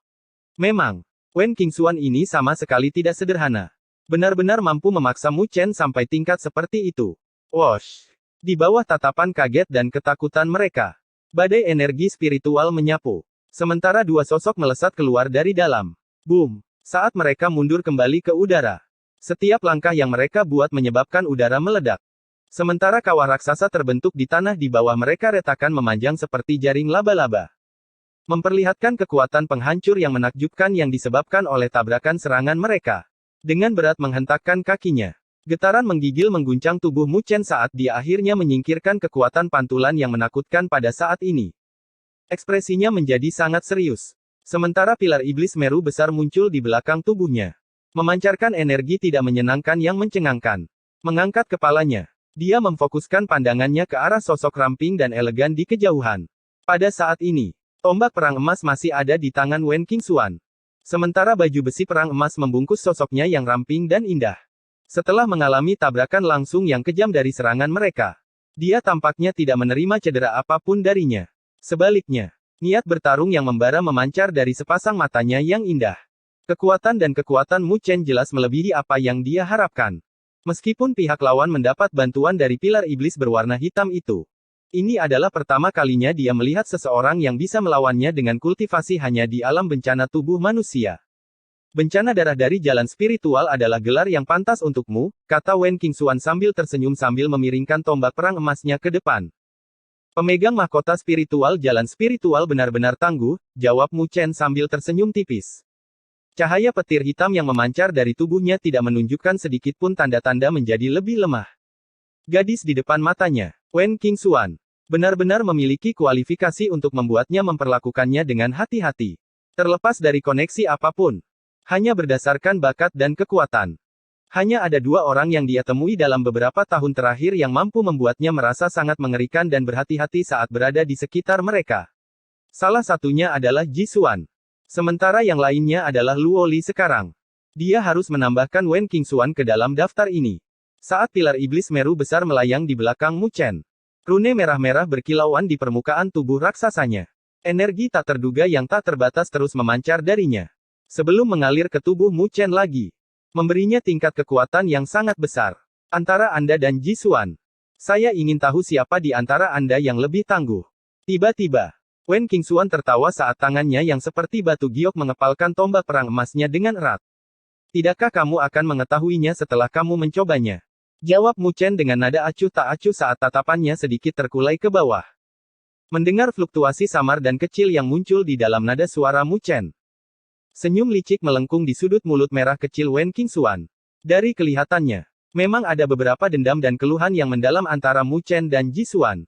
Memang, Wen Qingxuan ini sama sekali tidak sederhana. Benar-benar mampu memaksa Mu Chen sampai tingkat seperti itu. Wosh! Di bawah tatapan kaget dan ketakutan mereka, badai energi spiritual menyapu. Sementara dua sosok melesat keluar dari dalam. Boom! Saat mereka mundur kembali ke udara. Setiap langkah yang mereka buat menyebabkan udara meledak. Sementara kawah raksasa terbentuk di tanah di bawah mereka retakan memanjang seperti jaring laba-laba. Memperlihatkan kekuatan penghancur yang menakjubkan yang disebabkan oleh tabrakan serangan mereka. Dengan berat menghentakkan kakinya. Getaran menggigil mengguncang tubuh Mu Chen saat dia akhirnya menyingkirkan kekuatan pantulan yang menakutkan pada saat ini. Ekspresinya menjadi sangat serius. Sementara pilar iblis Meru besar muncul di belakang tubuhnya. Memancarkan energi tidak menyenangkan yang mencengangkan. Mengangkat kepalanya. Dia memfokuskan pandangannya ke arah sosok ramping dan elegan di kejauhan. Pada saat ini, tombak perang emas masih ada di tangan Wen Qingxuan. Sementara baju besi perang emas membungkus sosoknya yang ramping dan indah. Setelah mengalami tabrakan langsung yang kejam dari serangan mereka, dia tampaknya tidak menerima cedera apapun darinya. Sebaliknya, niat bertarung yang membara memancar dari sepasang matanya yang indah. Kekuatan dan kekuatan Mu Chen jelas melebihi apa yang dia harapkan. Meskipun pihak lawan mendapat bantuan dari pilar iblis berwarna hitam itu. Ini adalah pertama kalinya dia melihat seseorang yang bisa melawannya dengan kultivasi hanya di alam bencana tubuh manusia. Bencana darah dari jalan spiritual adalah gelar yang pantas untukmu, kata Wen Qingxuan sambil tersenyum sambil memiringkan tombak perang emasnya ke depan. Pemegang mahkota spiritual jalan spiritual benar-benar tangguh, jawab Mu Chen sambil tersenyum tipis. Cahaya petir hitam yang memancar dari tubuhnya tidak menunjukkan sedikit pun tanda-tanda menjadi lebih lemah. Gadis di depan matanya, Wen Qingxuan, benar-benar memiliki kualifikasi untuk membuatnya memperlakukannya dengan hati-hati. Terlepas dari koneksi apapun. Hanya berdasarkan bakat dan kekuatan. Hanya ada dua orang yang dia temui dalam beberapa tahun terakhir yang mampu membuatnya merasa sangat mengerikan dan berhati-hati saat berada di sekitar mereka. Salah satunya adalah Ji Xuan. Sementara yang lainnya adalah Luo Li sekarang. Dia harus menambahkan Wen Qingxuan ke dalam daftar ini. Saat pilar iblis Meru besar melayang di belakang Mu Chen. Rune merah-merah berkilauan di permukaan tubuh raksasanya. Energi tak terduga yang tak terbatas terus memancar darinya. Sebelum mengalir ke tubuh Mu Chen lagi. Memberinya tingkat kekuatan yang sangat besar. Antara Anda dan Ji Xuan. Saya ingin tahu siapa di antara Anda yang lebih tangguh. Tiba-tiba, Wen Qingxuan tertawa saat tangannya yang seperti batu giok mengepalkan tombak perang emasnya dengan erat. Tidakkah kamu akan mengetahuinya setelah kamu mencobanya? Jawab Mu Chen dengan nada acuh tak acuh saat tatapannya sedikit terkulai ke bawah. Mendengar fluktuasi samar dan kecil yang muncul di dalam nada suara Mu Chen. Senyum licik melengkung di sudut mulut merah kecil Wen Qingxuan. Dari kelihatannya, memang ada beberapa dendam dan keluhan yang mendalam antara Mu Chen dan Ji Xuan.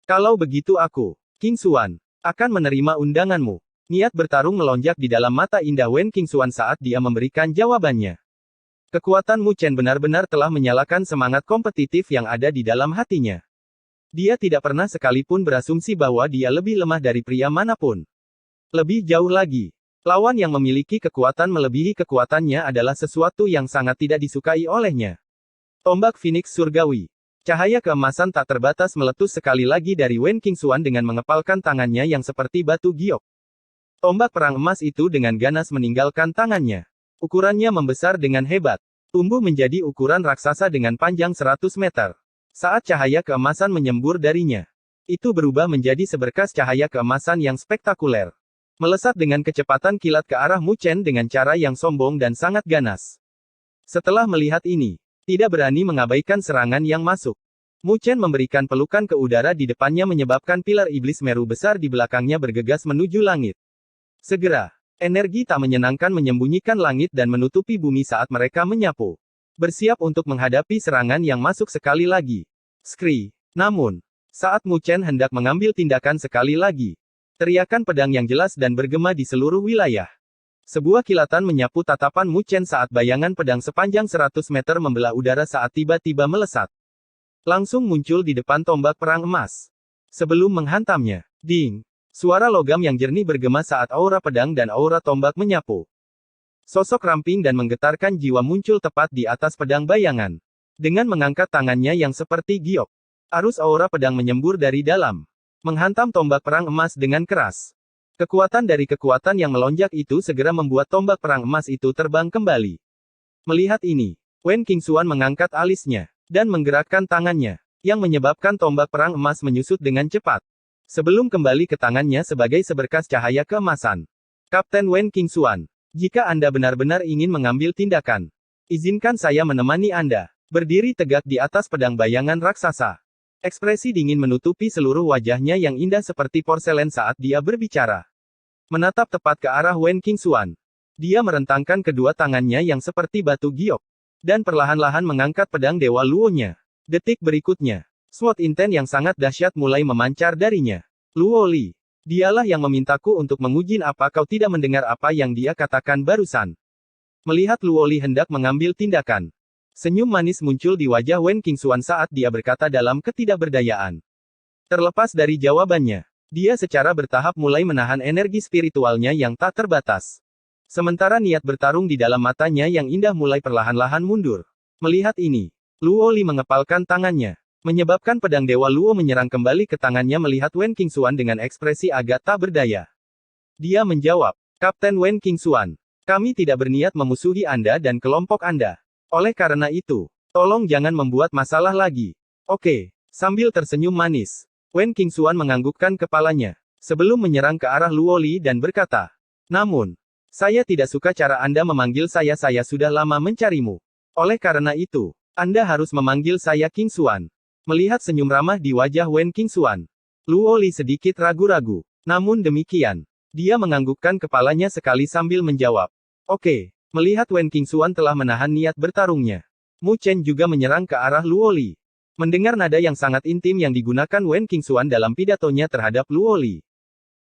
Kalau begitu aku, Qingxuan, akan menerima undanganmu. Niat bertarung melonjak di dalam mata indah Wen Qingxuan saat dia memberikan jawabannya. Kekuatan Mu Chen benar-benar telah menyalakan semangat kompetitif yang ada di dalam hatinya. Dia tidak pernah sekalipun berasumsi bahwa dia lebih lemah dari pria manapun. Lebih jauh lagi, lawan yang memiliki kekuatan melebihi kekuatannya adalah sesuatu yang sangat tidak disukai olehnya. Tombak Phoenix Surgawi. Cahaya keemasan tak terbatas meletus sekali lagi dari Wen Qingxuan dengan mengepalkan tangannya yang seperti batu giok. Tombak perang emas itu dengan ganas meninggalkan tangannya. Ukurannya membesar dengan hebat. Tumbuh menjadi ukuran raksasa dengan panjang 100 meter. Saat cahaya keemasan menyembur darinya, itu berubah menjadi seberkas cahaya keemasan yang spektakuler. Melesat dengan kecepatan kilat ke arah Mu Chen dengan cara yang sombong dan sangat ganas. Setelah melihat ini, tidak berani mengabaikan serangan yang masuk. Mu Chen memberikan pelukan ke udara di depannya menyebabkan pilar iblis Meru besar di belakangnya bergegas menuju langit. Segera, energi tak menyenangkan menyembunyikan langit dan menutupi bumi saat mereka menyapu. Bersiap untuk menghadapi serangan yang masuk sekali lagi. Skri. Namun, saat Mu Chen hendak mengambil tindakan sekali lagi, teriakan pedang yang jelas dan bergema di seluruh wilayah. Sebuah kilatan menyapu tatapan Mu Chen saat bayangan pedang sepanjang 100 meter membelah udara saat tiba-tiba melesat. Langsung muncul di depan tombak perang emas. Sebelum menghantamnya, ding! Suara logam yang jernih bergema saat aura pedang dan aura tombak menyapu. Sosok ramping dan menggetarkan jiwa muncul tepat di atas pedang bayangan. Dengan mengangkat tangannya yang seperti giok, arus aura pedang menyembur dari dalam, menghantam tombak perang emas dengan keras. Kekuatan dari kekuatan yang melonjak itu segera membuat tombak perang emas itu terbang kembali. Melihat ini, Wen Qingxuan mengangkat alisnya, dan menggerakkan tangannya, yang menyebabkan tombak perang emas menyusut dengan cepat. Sebelum kembali ke tangannya sebagai seberkas cahaya keemasan. Kapten Wen Qingxuan, jika Anda benar-benar ingin mengambil tindakan, izinkan saya menemani Anda. Berdiri tegak di atas pedang bayangan raksasa. Ekspresi dingin menutupi seluruh wajahnya yang indah seperti porselen saat dia berbicara. Menatap tepat ke arah Wen Qingxuan. Dia merentangkan kedua tangannya yang seperti batu giok. Dan perlahan-lahan mengangkat pedang Dewa Luo-nya. Detik berikutnya, sword inten yang sangat dahsyat mulai memancar darinya. Luo Li, dialah yang memintaku untuk menguji apa kau tidak mendengar apa yang dia katakan barusan. Melihat Luo Li hendak mengambil tindakan, senyum manis muncul di wajah Wen Qingxuan saat dia berkata dalam ketidakberdayaan. Terlepas dari jawabannya, dia secara bertahap mulai menahan energi spiritualnya yang tak terbatas. Sementara niat bertarung di dalam matanya yang indah mulai perlahan-lahan mundur. Melihat ini, Luo Li mengepalkan tangannya, menyebabkan pedang Dewa Luo menyerang kembali ke tangannya melihat Wen Qingxuan dengan ekspresi agak tak berdaya. Dia menjawab, Kapten Wen Qingxuan, kami tidak berniat memusuhi Anda dan kelompok Anda. Oleh karena itu, tolong jangan membuat masalah lagi. Oke, sambil tersenyum manis, Wen Qingxuan menganggukkan kepalanya, sebelum menyerang ke arah Luo Li dan berkata, namun, saya tidak suka cara Anda memanggil saya sudah lama mencarimu. Oleh karena itu, Anda harus memanggil saya Qingxuan. Melihat senyum ramah di wajah Wen Qingxuan, Luo Li sedikit ragu-ragu. Namun demikian, dia menganggukkan kepalanya sekali sambil menjawab, oke. Melihat Wen Qingxuan telah menahan niat bertarungnya, Mu Chen juga menyerang ke arah Luo Li. Mendengar nada yang sangat intim yang digunakan Wen Qingxuan dalam pidatonya terhadap Luo Li,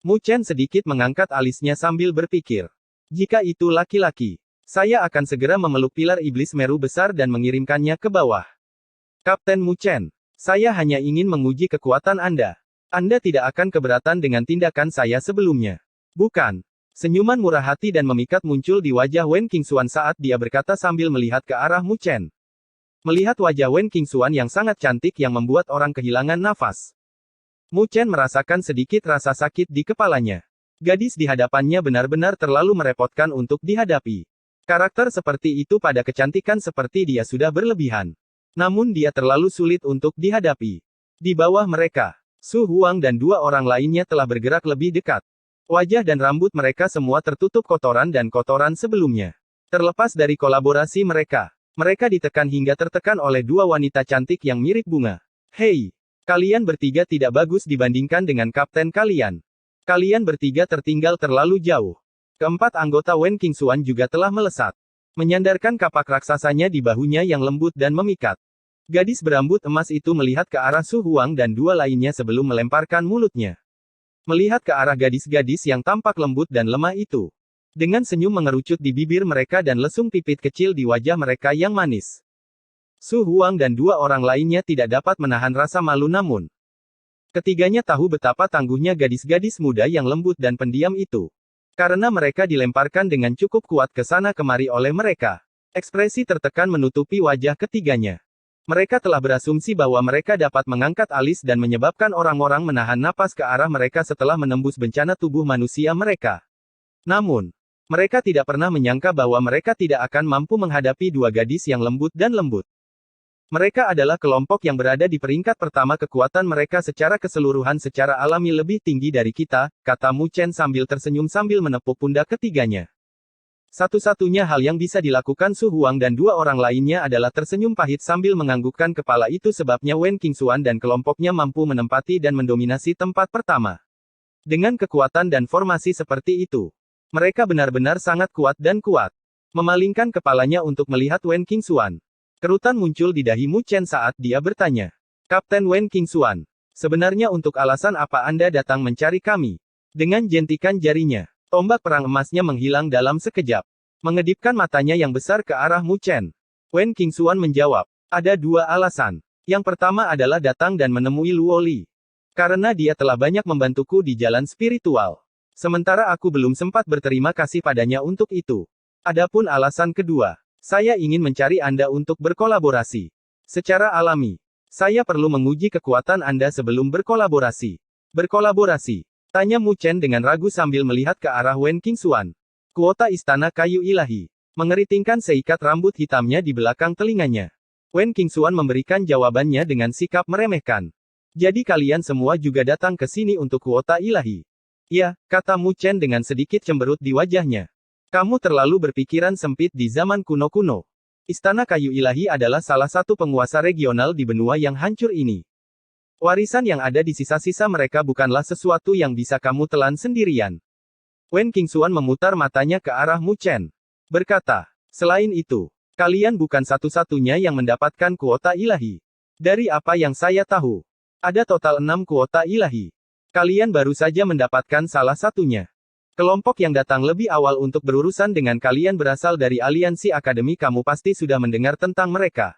Mu Chen sedikit mengangkat alisnya sambil berpikir. Jika itu laki-laki, saya akan segera memeluk pilar iblis Meru besar dan mengirimkannya ke bawah. Kapten Mu Chen, saya hanya ingin menguji kekuatan Anda. Anda tidak akan keberatan dengan tindakan saya sebelumnya. Bukan? Senyuman murah hati dan memikat muncul di wajah Wen Qingxuan saat dia berkata sambil melihat ke arah Mu Chen. Melihat wajah Wen Qingxuan yang sangat cantik yang membuat orang kehilangan nafas, Mu Chen merasakan sedikit rasa sakit di kepalanya. Gadis di hadapannya benar-benar terlalu merepotkan untuk dihadapi. Karakter seperti itu pada kecantikan seperti dia sudah berlebihan. Namun dia terlalu sulit untuk dihadapi. Di bawah mereka, Su Huang dan dua orang lainnya telah bergerak lebih dekat. Wajah dan rambut mereka semua tertutup kotoran dan kotoran sebelumnya. Terlepas dari kolaborasi mereka, mereka ditekan hingga tertekan oleh dua wanita cantik yang mirip bunga. Hei, kalian bertiga tidak bagus dibandingkan dengan kapten kalian. Kalian bertiga tertinggal terlalu jauh. Keempat anggota Wen Qingxuan juga telah melesat, menyandarkan kapak raksasanya di bahunya yang lembut dan memikat. Gadis berambut emas itu melihat ke arah Su Huang dan dua lainnya sebelum melemparkan mulutnya. Melihat ke arah gadis-gadis yang tampak lembut dan lemah itu. Dengan senyum mengerucut di bibir mereka dan lesung pipit kecil di wajah mereka yang manis. Su Huang dan dua orang lainnya tidak dapat menahan rasa malu namun. Ketiganya tahu betapa tangguhnya gadis-gadis muda yang lembut dan pendiam itu. Karena mereka dilemparkan dengan cukup kuat ke sana kemari oleh mereka. Ekspresi tertekan menutupi wajah ketiganya. Mereka telah berasumsi bahwa mereka dapat mengangkat alis dan menyebabkan orang-orang menahan napas ke arah mereka setelah menembus bencana tubuh manusia mereka. Namun, mereka tidak pernah menyangka bahwa mereka tidak akan mampu menghadapi dua gadis yang lembut dan lembut. Mereka adalah kelompok yang berada di peringkat pertama kekuatan mereka secara keseluruhan secara alami lebih tinggi dari kita, kata Mu Chen sambil tersenyum sambil menepuk pundak ketiganya. Satu-satunya hal yang bisa dilakukan Su Huang dan dua orang lainnya adalah tersenyum pahit sambil menganggukkan kepala itu sebabnya Wen Qingxuan dan kelompoknya mampu menempati dan mendominasi tempat pertama. Dengan kekuatan dan formasi seperti itu, mereka benar-benar sangat kuat dan kuat. Memalingkan kepalanya untuk melihat Wen Qingxuan. Kerutan muncul di dahi Mu Chen saat dia bertanya. Kapten Wen Qingxuan, sebenarnya untuk alasan apa Anda datang mencari kami? Dengan jentikan jarinya, tombak perang emasnya menghilang dalam sekejap. Mengedipkan matanya yang besar ke arah Mu Chen. Wen Qingxuan menjawab, ada dua alasan. Yang pertama adalah datang dan menemui Luo Li. Karena dia telah banyak membantuku di jalan spiritual. Sementara aku belum sempat berterima kasih padanya untuk itu. Adapun alasan kedua, saya ingin mencari Anda untuk berkolaborasi. Secara alami, saya perlu menguji kekuatan Anda sebelum berkolaborasi. Berkolaborasi? Tanya Mu Chen dengan ragu sambil melihat ke arah Wen Qingxuan. Kuota Istana Kayu Ilahi. Mengeritingkan seikat rambut hitamnya di belakang telinganya. Wen Qingxuan memberikan jawabannya dengan sikap meremehkan. Jadi kalian semua juga datang ke sini untuk kuota ilahi. Ya, kata Mu Chen dengan sedikit cemberut di wajahnya. Kamu terlalu berpikiran sempit di zaman kuno-kuno. Istana Kayu Ilahi adalah salah satu penguasa regional di benua yang hancur ini. Warisan yang ada di sisa-sisa mereka bukanlah sesuatu yang bisa kamu telan sendirian. Wen Qingxuan memutar matanya ke arah Mu Chen. Berkata, selain itu, kalian bukan satu-satunya yang mendapatkan kuota ilahi. Dari apa yang saya tahu, ada total 6 kuota ilahi. Kalian baru saja mendapatkan salah satunya. Kelompok yang datang lebih awal untuk berurusan dengan kalian berasal dari aliansi akademi kamu pasti sudah mendengar tentang mereka.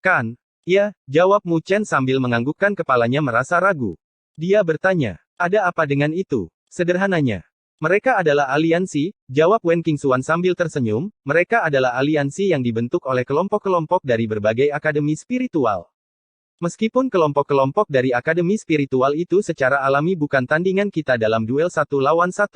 Kan? Ya, jawab Mu Chen sambil menganggukkan kepalanya merasa ragu. Dia bertanya, ada apa dengan itu? Sederhananya. Mereka adalah aliansi, jawab Wen Qingxuan sambil tersenyum, mereka adalah aliansi yang dibentuk oleh kelompok-kelompok dari berbagai akademi spiritual. Meskipun kelompok-kelompok dari akademi spiritual itu secara alami bukan tandingan kita dalam duel 1 lawan 1.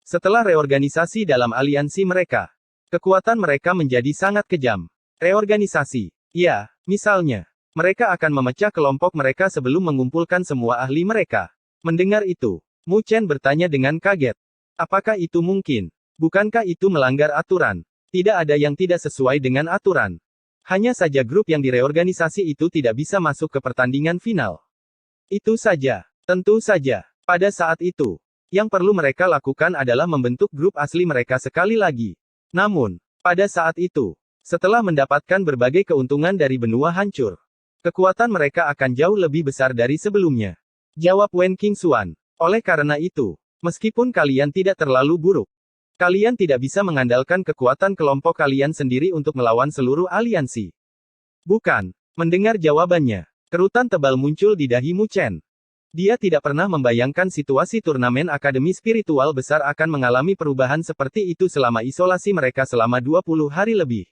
Setelah reorganisasi dalam aliansi mereka, kekuatan mereka menjadi sangat kejam. Reorganisasi. Ya, misalnya, mereka akan memecah kelompok mereka sebelum mengumpulkan semua ahli mereka. Mendengar itu, Mu Chen bertanya dengan kaget. Apakah itu mungkin? Bukankah itu melanggar aturan? Tidak ada yang tidak sesuai dengan aturan. Hanya saja grup yang direorganisasi itu tidak bisa masuk ke pertandingan final. Itu saja. Tentu saja. Pada saat itu, yang perlu mereka lakukan adalah membentuk grup asli mereka sekali lagi. Namun, pada saat itu, setelah mendapatkan berbagai keuntungan dari benua hancur, kekuatan mereka akan jauh lebih besar dari sebelumnya. Jawab Wen Qingxuan. Oleh karena itu, meskipun kalian tidak terlalu buruk, kalian tidak bisa mengandalkan kekuatan kelompok kalian sendiri untuk melawan seluruh aliansi. Bukan. Mendengar jawabannya, kerutan tebal muncul di dahi Mu Chen. Dia tidak pernah membayangkan situasi turnamen akademi spiritual besar akan mengalami perubahan seperti itu selama isolasi mereka selama 20 hari lebih.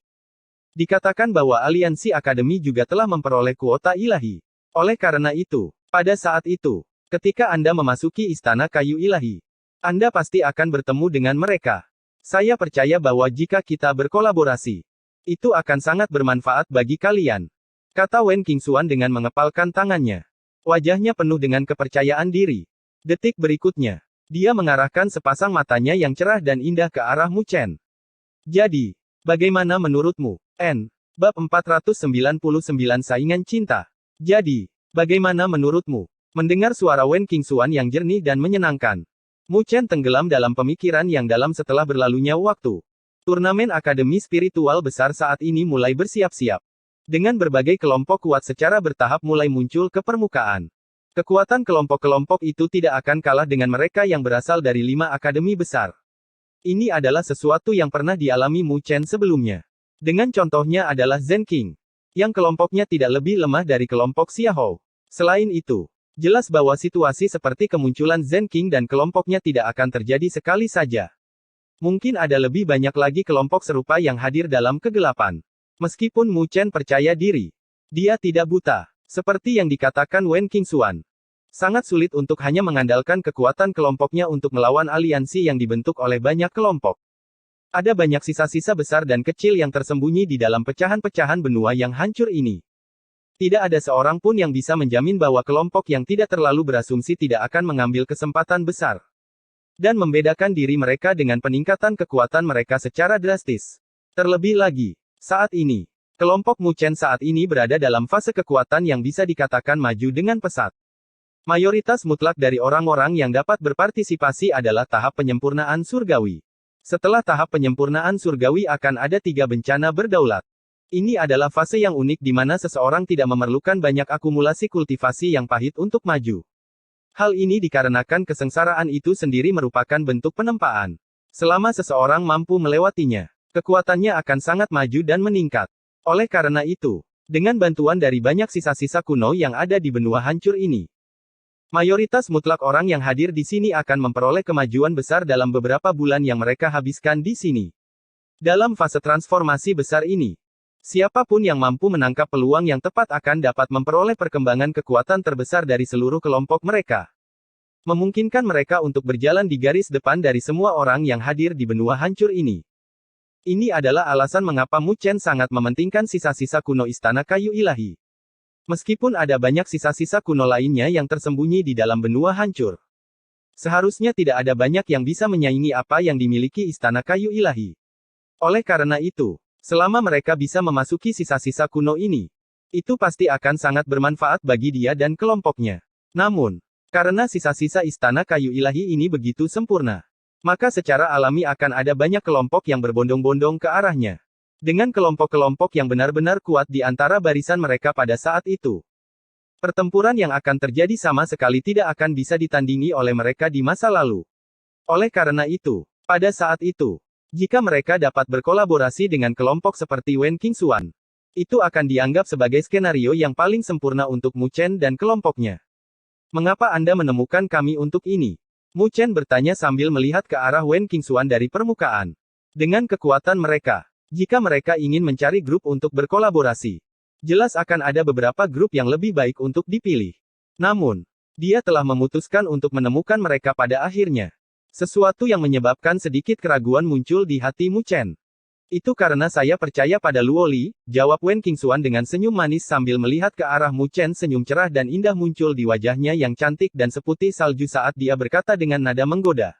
Dikatakan bahwa aliansi akademi juga telah memperoleh kuota ilahi. Oleh karena itu, pada saat itu, ketika Anda memasuki Istana Kayu Ilahi, Anda pasti akan bertemu dengan mereka. Saya percaya bahwa jika kita berkolaborasi, itu akan sangat bermanfaat bagi kalian. Kata Wen Qingxuan dengan mengepalkan tangannya. Wajahnya penuh dengan kepercayaan diri. Detik berikutnya, dia mengarahkan sepasang matanya yang cerah dan indah ke arah Mu Chen. Jadi, bagaimana menurutmu? Bab 499 Saingan Cinta. Jadi, bagaimana menurutmu? Mendengar suara Wen Qingxuan yang jernih dan menyenangkan, Mu Chen tenggelam dalam pemikiran yang dalam setelah berlalunya waktu. Turnamen akademi spiritual besar saat ini mulai bersiap-siap. Dengan berbagai kelompok kuat secara bertahap mulai muncul ke permukaan. Kekuatan kelompok-kelompok itu tidak akan kalah dengan mereka yang berasal dari 5 akademi besar. Ini adalah sesuatu yang pernah dialami Mu Chen sebelumnya. Dengan contohnya adalah Zhen Qing, yang kelompoknya tidak lebih lemah dari kelompok Xiahou. Selain itu, jelas bahwa situasi seperti kemunculan Zhen Qing dan kelompoknya tidak akan terjadi sekali saja. Mungkin ada lebih banyak lagi kelompok serupa yang hadir dalam kegelapan. Meskipun Mu Chen percaya diri, Dia tidak buta. Seperti yang dikatakan Wen Qingxuan. Sangat sulit untuk hanya mengandalkan kekuatan kelompoknya untuk melawan aliansi yang dibentuk oleh banyak kelompok. Ada banyak sisa-sisa besar dan kecil yang tersembunyi di dalam pecahan-pecahan benua yang hancur ini. Tidak ada seorang pun yang bisa menjamin bahwa kelompok yang tidak terlalu berasumsi tidak akan mengambil kesempatan besar. Dan membedakan diri mereka dengan peningkatan kekuatan mereka secara drastis. Terlebih lagi, saat ini, kelompok Mu Chen saat ini berada dalam fase kekuatan yang bisa dikatakan maju dengan pesat. Mayoritas mutlak dari orang-orang yang dapat berpartisipasi adalah tahap penyempurnaan surgawi. Setelah tahap penyempurnaan surgawi akan ada 3 bencana berdaulat. Ini adalah fase yang unik di mana seseorang tidak memerlukan banyak akumulasi kultivasi yang pahit untuk maju. Hal ini dikarenakan kesengsaraan itu sendiri merupakan bentuk penempaan. Selama seseorang mampu melewatinya, kekuatannya akan sangat maju dan meningkat. Oleh karena itu, dengan bantuan dari banyak sisa-sisa kuno yang ada di benua hancur ini, mayoritas mutlak orang yang hadir di sini akan memperoleh kemajuan besar dalam beberapa bulan yang mereka habiskan di sini. Dalam fase transformasi besar ini, siapapun yang mampu menangkap peluang yang tepat akan dapat memperoleh perkembangan kekuatan terbesar dari seluruh kelompok mereka. Memungkinkan mereka untuk berjalan di garis depan dari semua orang yang hadir di benua hancur ini. Ini adalah alasan mengapa Mu Chen sangat mementingkan sisa-sisa kuno Istana Kayu Ilahi. Meskipun ada banyak sisa-sisa kuno lainnya yang tersembunyi di dalam benua hancur. Seharusnya tidak ada banyak yang bisa menyaingi apa yang dimiliki Istana Kayu Ilahi. Oleh karena itu, selama mereka bisa memasuki sisa-sisa kuno ini, itu pasti akan sangat bermanfaat bagi dia dan kelompoknya. Namun, karena sisa-sisa Istana Kayu Ilahi ini begitu sempurna, maka secara alami akan ada banyak kelompok yang berbondong-bondong ke arahnya. Dengan kelompok-kelompok yang benar-benar kuat di antara barisan mereka pada saat itu. Pertempuran yang akan terjadi sama sekali tidak akan bisa ditandingi oleh mereka di masa lalu. Oleh karena itu, pada saat itu, jika mereka dapat berkolaborasi dengan kelompok seperti Wen Qingxuan, itu akan dianggap sebagai skenario yang paling sempurna untuk Mu Chen dan kelompoknya. Mengapa Anda menemukan kami untuk ini? Mu Chen bertanya sambil melihat ke arah Wen Qingxuan dari permukaan. Dengan kekuatan mereka, jika mereka ingin mencari grup untuk berkolaborasi, jelas akan ada beberapa grup yang lebih baik untuk dipilih. Namun, dia telah memutuskan untuk menemukan mereka pada akhirnya. Sesuatu yang menyebabkan sedikit keraguan muncul di hati Mu Chen. Itu karena saya percaya pada Luoli, jawab Wen Qingxuan dengan senyum manis sambil melihat ke arah Mu Chen. Senyum cerah dan indah muncul di wajahnya yang cantik dan seputih salju saat dia berkata dengan nada menggoda.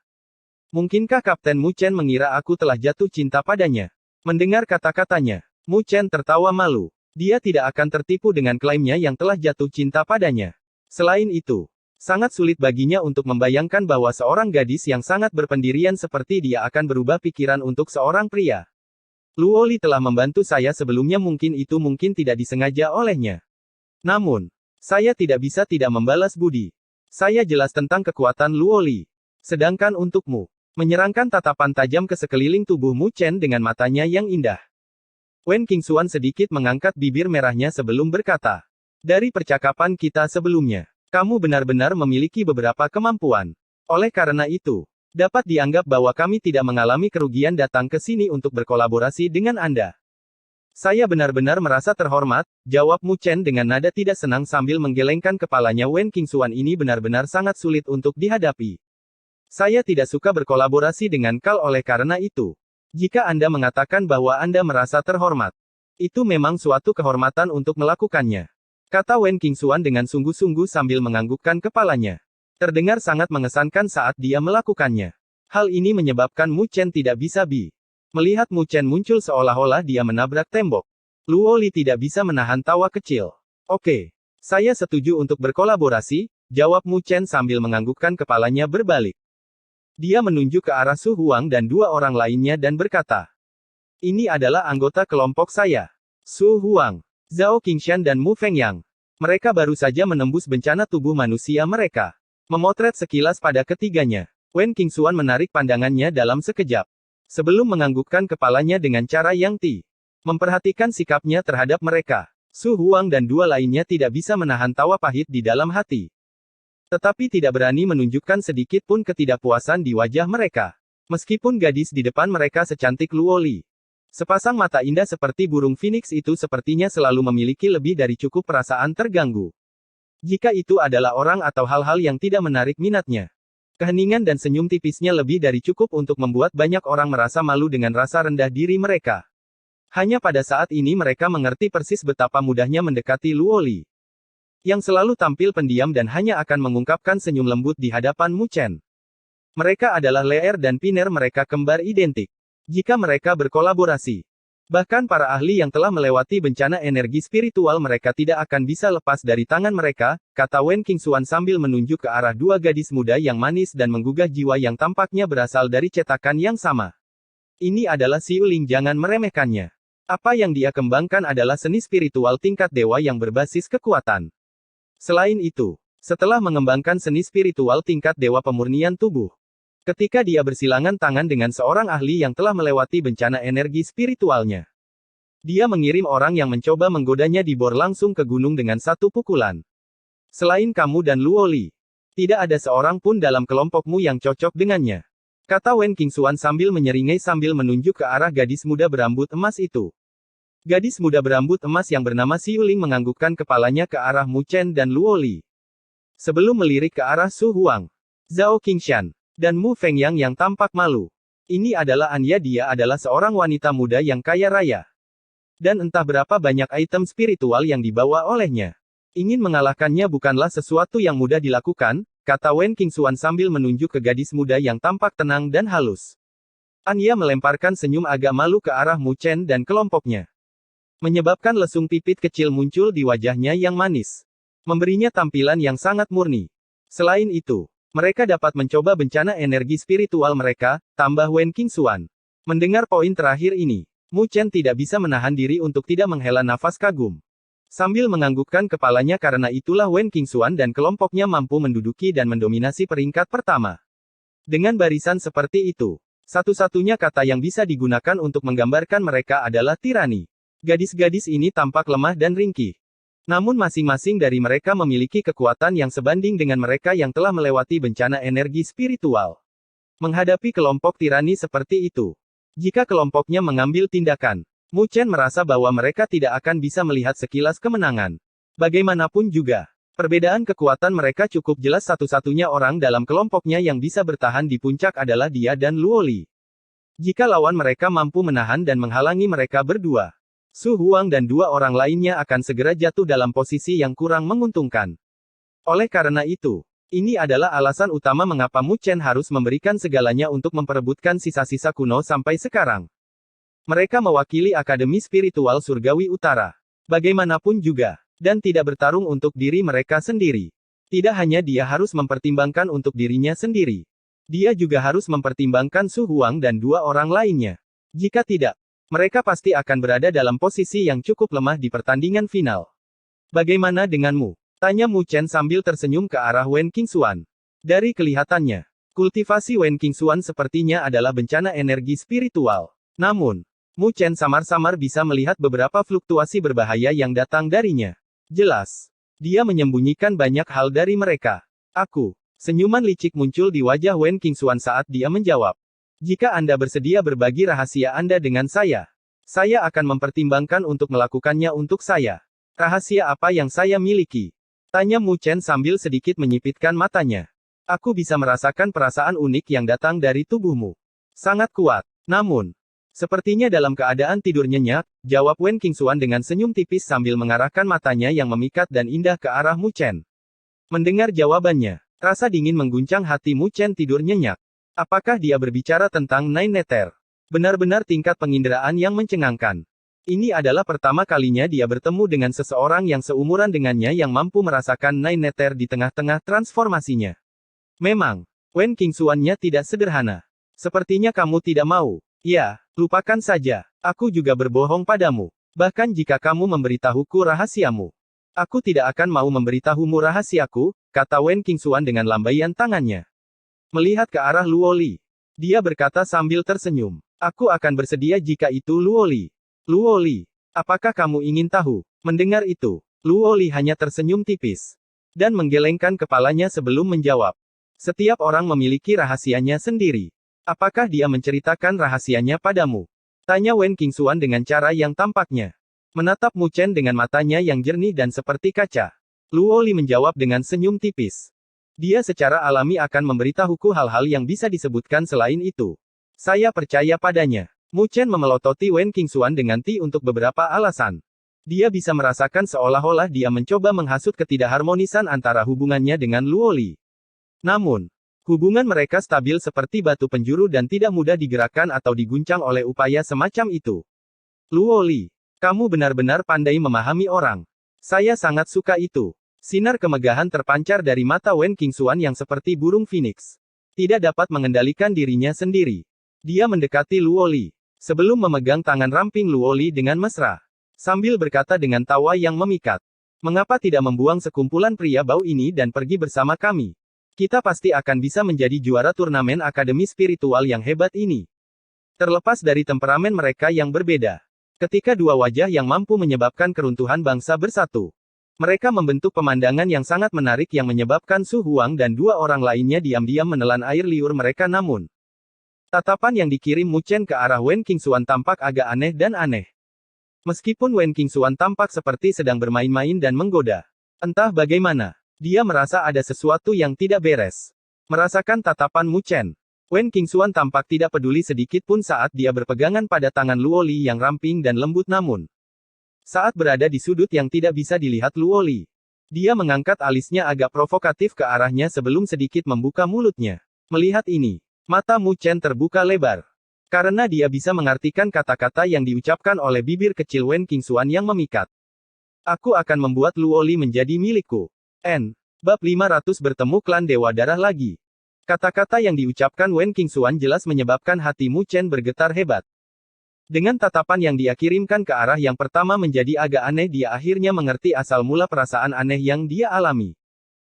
Mungkinkah Kapten Mu Chen mengira aku telah jatuh cinta padanya? Mendengar kata-katanya, Mu Chen tertawa malu. Dia tidak akan tertipu dengan klaimnya yang telah jatuh cinta padanya. Selain itu, sangat sulit baginya untuk membayangkan bahwa seorang gadis yang sangat berpendirian seperti dia akan berubah pikiran untuk seorang pria. Luoli telah membantu saya sebelumnya, mungkin itu mungkin tidak disengaja olehnya. Namun, saya tidak bisa tidak membalas budi. Saya jelas tentang kekuatan Luoli. Sedangkan untukmu, menyerangkan tatapan tajam ke sekeliling tubuh Mu Chen dengan matanya yang indah. Wen Qingxuan sedikit mengangkat bibir merahnya sebelum berkata. Dari percakapan kita sebelumnya, kamu benar-benar memiliki beberapa kemampuan. Oleh karena itu, dapat dianggap bahwa kami tidak mengalami kerugian datang ke sini untuk berkolaborasi dengan Anda. Saya benar-benar merasa terhormat, jawab Mu Chen dengan nada tidak senang sambil menggelengkan kepalanya. Wen Qingxuan ini benar-benar sangat sulit untuk dihadapi. Saya tidak suka berkolaborasi dengan Kal, oleh karena itu. Jika Anda mengatakan bahwa Anda merasa terhormat, itu memang suatu kehormatan untuk melakukannya. Kata Wen Qingxuan dengan sungguh-sungguh sambil menganggukkan kepalanya. Terdengar sangat mengesankan saat dia melakukannya. Hal ini menyebabkan Mu Chen tidak bisa melihat Mu Chen muncul seolah-olah dia menabrak tembok. Luoli tidak bisa menahan tawa kecil. Oke, saya setuju untuk berkolaborasi, jawab Mu Chen sambil menganggukkan kepalanya berbalik. Dia menunjuk ke arah Su Huang dan 2 orang lainnya dan berkata, ini adalah anggota kelompok saya. Su Huang, Zhao Qingshan dan Mu Fengyang. Mereka baru saja menembus bencana tubuh manusia mereka. Memotret sekilas pada ketiganya, Wen Qingxuan menarik pandangannya dalam sekejap. Sebelum menganggukkan kepalanya dengan cara yang memperhatikan sikapnya terhadap mereka, Su Huang dan 2 lainnya tidak bisa menahan tawa pahit di dalam hati. Tetapi tidak berani menunjukkan sedikit pun ketidakpuasan di wajah mereka. Meskipun gadis di depan mereka secantik Luoli, Sepasang mata indah seperti burung phoenix itu sepertinya selalu memiliki lebih dari cukup perasaan terganggu. Jika itu adalah orang atau hal-hal yang tidak menarik minatnya. Keheningan dan senyum tipisnya lebih dari cukup untuk membuat banyak orang merasa malu dengan rasa rendah diri mereka. Hanya pada saat ini mereka mengerti persis betapa mudahnya mendekati Luoli, yang selalu tampil pendiam dan hanya akan mengungkapkan senyum lembut di hadapan Mu Chen. Mereka adalah Leer dan Piner, mereka kembar identik. Jika mereka berkolaborasi, bahkan para ahli yang telah melewati bencana energi spiritual mereka tidak akan bisa lepas dari tangan mereka, kata Wen Qingxuan sambil menunjuk ke arah dua gadis muda yang manis dan menggugah jiwa yang tampaknya berasal dari cetakan yang sama. Ini adalah Xiu Ling, jangan meremehkannya. Apa yang dia kembangkan adalah seni spiritual tingkat dewa yang berbasis kekuatan. Selain itu, setelah mengembangkan seni spiritual tingkat dewa pemurnian tubuh, ketika dia bersilangan tangan dengan seorang ahli yang telah melewati bencana energi spiritualnya, dia mengirim orang yang mencoba menggodanya di bor langsung ke gunung dengan satu pukulan. Selain kamu dan Luoli, tidak ada seorang pun dalam kelompokmu yang cocok dengannya, kata Wen Qingxuan sambil menyeringai sambil menunjuk ke arah gadis muda berambut emas itu. Gadis muda berambut emas yang bernama Xiu Ling menganggukkan kepalanya ke arah Mu Chen dan Luoli, sebelum melirik ke arah Su Huang, Zhao Qingshan, dan Mu Fengyang yang tampak malu. Ini adalah Anya, dia adalah seorang wanita muda yang kaya raya. Dan entah berapa banyak item spiritual yang dibawa olehnya. Ingin mengalahkannya bukanlah sesuatu yang mudah dilakukan, kata Wen Qingxuan sambil menunjuk ke gadis muda yang tampak tenang dan halus. Anya melemparkan senyum agak malu ke arah Mu Chen dan kelompoknya, menyebabkan lesung pipit kecil muncul di wajahnya yang manis, memberinya tampilan yang sangat murni. Selain itu, mereka dapat mencoba bencana energi spiritual mereka, tambah Wen Qingxuan. Mendengar poin terakhir ini, Mu Chen tidak bisa menahan diri untuk tidak menghela nafas kagum. Sambil menganggukkan kepalanya karena itulah Wen Qingxuan dan kelompoknya mampu menduduki dan mendominasi peringkat pertama. Dengan barisan seperti itu, satu-satunya kata yang bisa digunakan untuk menggambarkan mereka adalah tirani. Gadis-gadis ini tampak lemah dan ringkih. Namun masing-masing dari mereka memiliki kekuatan yang sebanding dengan mereka yang telah melewati bencana energi spiritual. Menghadapi kelompok tirani seperti itu, jika kelompoknya mengambil tindakan, Mu Chen merasa bahwa mereka tidak akan bisa melihat sekilas kemenangan. Bagaimanapun juga, perbedaan kekuatan mereka cukup jelas, satu-satunya orang dalam kelompoknya yang bisa bertahan di puncak adalah dia dan Luoli. Jika lawan mereka mampu menahan dan menghalangi mereka berdua, Su Huang dan dua orang lainnya akan segera jatuh dalam posisi yang kurang menguntungkan. Oleh karena itu, ini adalah alasan utama mengapa Mu Chen harus memberikan segalanya untuk memperebutkan sisa-sisa kuno sampai sekarang. Mereka mewakili Akademi Spiritual Surgawi Utara. Bagaimanapun juga, dan tidak bertarung untuk diri mereka sendiri. Tidak hanya dia harus mempertimbangkan untuk dirinya sendiri, dia juga harus mempertimbangkan Su Huang dan dua orang lainnya. Jika tidak, mereka pasti akan berada dalam posisi yang cukup lemah di pertandingan final. Bagaimana denganmu? Tanya Mu Chen sambil tersenyum ke arah Wen Qingxuan. Dari kelihatannya, kultivasi Wen Qingxuan sepertinya adalah bencana energi spiritual. Namun, Mu Chen samar-samar bisa melihat beberapa fluktuasi berbahaya yang datang darinya. Jelas, dia menyembunyikan banyak hal dari mereka. Senyuman licik muncul di wajah Wen Qingxuan saat dia menjawab. Jika Anda bersedia berbagi rahasia Anda dengan saya akan mempertimbangkan untuk melakukannya untuk saya. Rahasia apa yang saya miliki? Tanya Mu Chen sambil sedikit menyipitkan matanya. Aku bisa merasakan perasaan unik yang datang dari tubuhmu. Sangat kuat. Namun, sepertinya dalam keadaan tidur nyenyak, jawab Wen Qingxuan dengan senyum tipis sambil mengarahkan matanya yang memikat dan indah ke arah Mu Chen. Mendengar jawabannya, rasa dingin mengguncang hati Mu Chen tidur nyenyak. Apakah dia berbicara tentang Nine Nether? Benar-benar tingkat penginderaan yang mencengangkan. Ini adalah pertama kalinya dia bertemu dengan seseorang yang seumuran dengannya yang mampu merasakan Nine Nether di tengah-tengah transformasinya. Memang, Wen Qingxuan-nya tidak sederhana. Sepertinya kamu tidak mau. Ya, lupakan saja. Aku juga berbohong padamu. Bahkan jika kamu memberitahuku rahasiamu, aku tidak akan mau memberitahumu rahasiaku, kata Wen Qingxuan dengan lambaian tangannya. Melihat ke arah Luoli, dia berkata sambil tersenyum. Aku akan bersedia jika itu Luoli. Luoli, apakah kamu ingin tahu? Mendengar itu, Luoli hanya tersenyum tipis dan menggelengkan kepalanya sebelum menjawab. Setiap orang memiliki rahasianya sendiri. Apakah dia menceritakan rahasianya padamu? Tanya Wen Qingxuan dengan cara yang tampaknya menatap Mu Chen dengan matanya yang jernih dan seperti kaca. Luo Li menjawab dengan senyum tipis. Dia secara alami akan memberitahuku hal-hal yang bisa disebutkan selain itu. Saya percaya padanya. Mu Chen memelototi Wen Qingxuan dengan Ti untuk beberapa alasan. Dia bisa merasakan seolah-olah dia mencoba menghasut ketidakharmonisan antara hubungannya dengan Luo Li. Namun, hubungan mereka stabil seperti batu penjuru dan tidak mudah digerakkan atau diguncang oleh upaya semacam itu. Luo Li, kamu benar-benar pandai memahami orang. Saya sangat suka itu. Sinar kemegahan terpancar dari mata Wen Qingxuan yang seperti burung phoenix. Tidak dapat mengendalikan dirinya sendiri. Dia mendekati Luo Li. Sebelum memegang tangan ramping Luo Li dengan mesra. Sambil berkata dengan tawa yang memikat. Mengapa tidak membuang sekumpulan pria bau ini dan pergi bersama kami? Kita pasti akan bisa menjadi juara turnamen akademi spiritual yang hebat ini. Terlepas dari temperamen mereka yang berbeda. Ketika dua wajah yang mampu menyebabkan keruntuhan bangsa bersatu. Mereka membentuk pemandangan yang sangat menarik yang menyebabkan Su Huang dan dua orang lainnya diam-diam menelan air liur mereka namun. Tatapan yang dikirim Mu Chen ke arah Wen Qingxuan tampak agak aneh dan aneh. Meskipun Wen Qingxuan tampak seperti sedang bermain-main dan menggoda. Entah bagaimana, dia merasa ada sesuatu yang tidak beres. Merasakan tatapan Mu Chen. Wen Qingxuan tampak tidak peduli sedikit pun saat dia berpegangan pada tangan Luo Li yang ramping dan lembut namun. Saat berada di sudut yang tidak bisa dilihat Luo Li. Dia mengangkat alisnya agak provokatif ke arahnya sebelum sedikit membuka mulutnya. Melihat ini, mata Mu Chen terbuka lebar. Karena dia bisa mengartikan kata-kata yang diucapkan oleh bibir kecil Wen Qingxuan yang memikat. Aku akan membuat Luo Li menjadi milikku. Bab 500 bertemu klan Dewa Darah lagi. Kata-kata yang diucapkan Wen Qingxuan jelas menyebabkan hati Mu Chen bergetar hebat. Dengan tatapan yang dia kirimkan ke arah yang pertama menjadi agak aneh dia akhirnya mengerti asal mula perasaan aneh yang dia alami.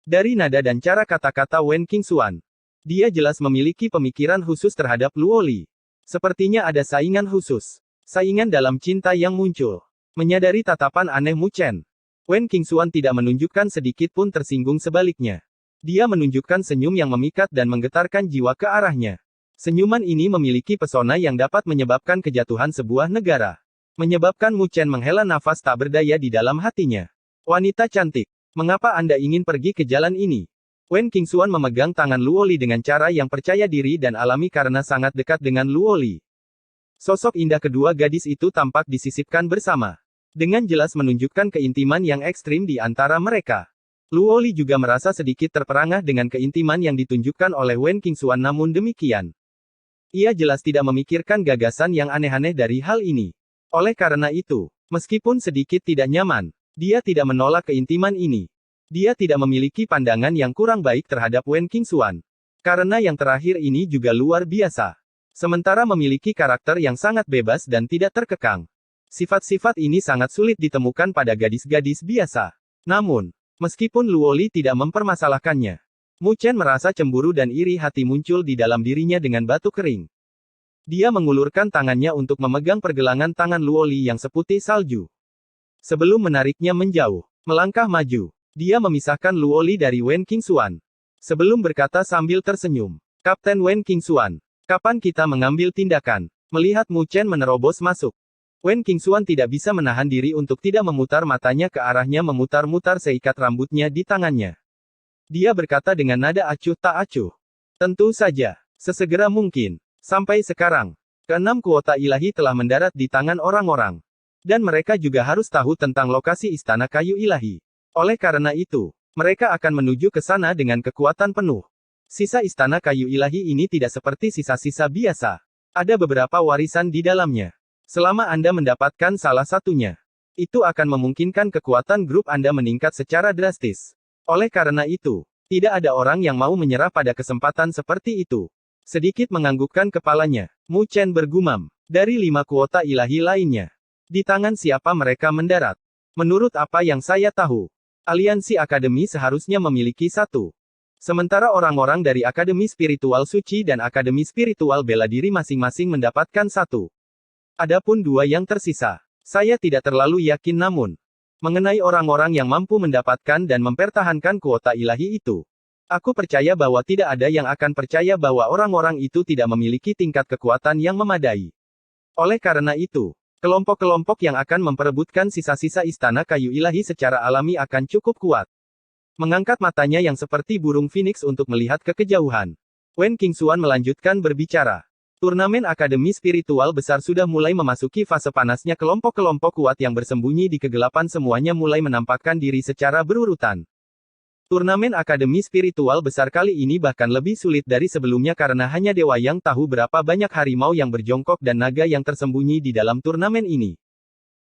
Dari nada dan cara kata-kata Wen Qingxuan. Dia jelas memiliki pemikiran khusus terhadap Luo Li. Sepertinya ada saingan khusus. Saingan dalam cinta yang muncul. Menyadari tatapan aneh Mu Chen. Wen Qingxuan tidak menunjukkan sedikit pun tersinggung sebaliknya. Dia menunjukkan senyum yang memikat dan menggetarkan jiwa ke arahnya. Senyuman ini memiliki pesona yang dapat menyebabkan kejatuhan sebuah negara. Menyebabkan Mu Chen menghela nafas tak berdaya di dalam hatinya. Wanita cantik, mengapa Anda ingin pergi ke jalan ini? Wen Qingxuan memegang tangan Luo Li dengan cara yang percaya diri dan alami karena sangat dekat dengan Luo Li. Sosok indah kedua gadis itu tampak disisipkan bersama. Dengan jelas menunjukkan keintiman yang ekstrim di antara mereka. Luo Li juga merasa sedikit terperangah dengan keintiman yang ditunjukkan oleh Wen Qingxuan namun demikian. Ia jelas tidak memikirkan gagasan yang aneh-aneh dari hal ini. Oleh karena itu, meskipun sedikit tidak nyaman, dia tidak menolak keintiman ini. Dia tidak memiliki pandangan yang kurang baik terhadap Wen Qingxuan. Karena yang terakhir ini juga luar biasa. Sementara memiliki karakter yang sangat bebas dan tidak terkekang. Sifat-sifat ini sangat sulit ditemukan pada gadis-gadis biasa. Namun, meskipun Luo Li tidak mempermasalahkannya, Mu Chen merasa cemburu dan iri hati muncul di dalam dirinya dengan batu kering. Dia mengulurkan tangannya untuk memegang pergelangan tangan Luo Li yang seputih salju. Sebelum menariknya menjauh, melangkah maju, dia memisahkan Luo Li dari Wen Qingxuan. Sebelum berkata sambil tersenyum, Kapten Wen Qingxuan, kapan kita mengambil tindakan? Melihat Mu Chen menerobos masuk. Wen Qingxuan tidak bisa menahan diri untuk tidak memutar matanya ke arahnya memutar-mutar seikat rambutnya di tangannya. Dia berkata dengan nada acuh tak acuh. Tentu saja, sesegera mungkin. Sampai sekarang, keenam kuota ilahi telah mendarat di tangan orang-orang. Dan mereka juga harus tahu tentang lokasi istana kayu ilahi. Oleh karena itu, mereka akan menuju ke sana dengan kekuatan penuh. Sisa istana kayu ilahi ini tidak seperti sisa-sisa biasa. Ada beberapa warisan di dalamnya. Selama Anda mendapatkan salah satunya, itu akan memungkinkan kekuatan grup Anda meningkat secara drastis. Oleh karena itu, tidak ada orang yang mau menyerah pada kesempatan seperti itu. Sedikit menganggukkan kepalanya, Mu Chen bergumam, dari 5 kuota ilahi lainnya. Di tangan siapa mereka mendarat? Menurut apa yang saya tahu, aliansi akademi seharusnya memiliki 1. Sementara orang-orang dari Akademi Spiritual Suci dan Akademi Spiritual Bela Diri masing-masing mendapatkan 1. Adapun 2 yang tersisa, saya tidak terlalu yakin namun, mengenai orang-orang yang mampu mendapatkan dan mempertahankan kuota ilahi itu. Aku percaya bahwa tidak ada yang akan percaya bahwa orang-orang itu tidak memiliki tingkat kekuatan yang memadai. Oleh karena itu, kelompok-kelompok yang akan memperebutkan sisa-sisa istana kayu ilahi secara alami akan cukup kuat. Mengangkat matanya yang seperti burung phoenix untuk melihat ke kejauhan, Wen Qingxuan melanjutkan berbicara. Turnamen Akademi Spiritual Besar sudah mulai memasuki fase panasnya. Kelompok-kelompok kuat yang bersembunyi di kegelapan semuanya mulai menampakkan diri secara berurutan. Turnamen Akademi Spiritual Besar kali ini bahkan lebih sulit dari sebelumnya karena hanya dewa yang tahu berapa banyak harimau yang berjongkok dan naga yang tersembunyi di dalam turnamen ini.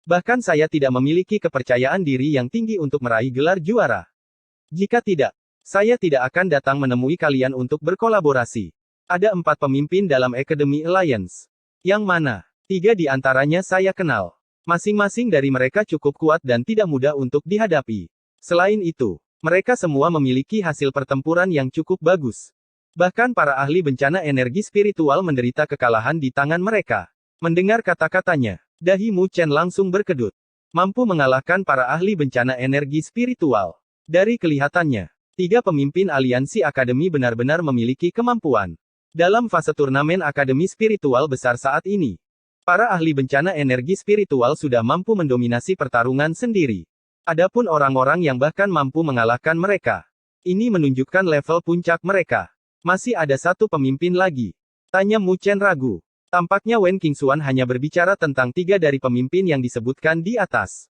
Bahkan saya tidak memiliki kepercayaan diri yang tinggi untuk meraih gelar juara. Jika tidak, saya tidak akan datang menemui kalian untuk berkolaborasi. Ada 4 pemimpin dalam Academy Alliance. Yang mana, 3 di antaranya saya kenal. Masing-masing dari mereka cukup kuat dan tidak mudah untuk dihadapi. Selain itu, mereka semua memiliki hasil pertempuran yang cukup bagus. Bahkan para ahli bencana energi spiritual menderita kekalahan di tangan mereka. Mendengar kata-katanya, dahi Mu Chen langsung berkedut. Mampu mengalahkan para ahli bencana energi spiritual. Dari kelihatannya, 3 pemimpin aliansi akademi benar-benar memiliki kemampuan. Dalam fase turnamen Akademi Spiritual Besar saat ini, para ahli bencana energi spiritual sudah mampu mendominasi pertarungan sendiri. Adapun orang-orang yang bahkan mampu mengalahkan mereka. Ini menunjukkan level puncak mereka. Masih ada 1 pemimpin lagi. Tanya Mu Chen ragu. Tampaknya Wen Qingxuan hanya berbicara tentang 3 dari pemimpin yang disebutkan di atas.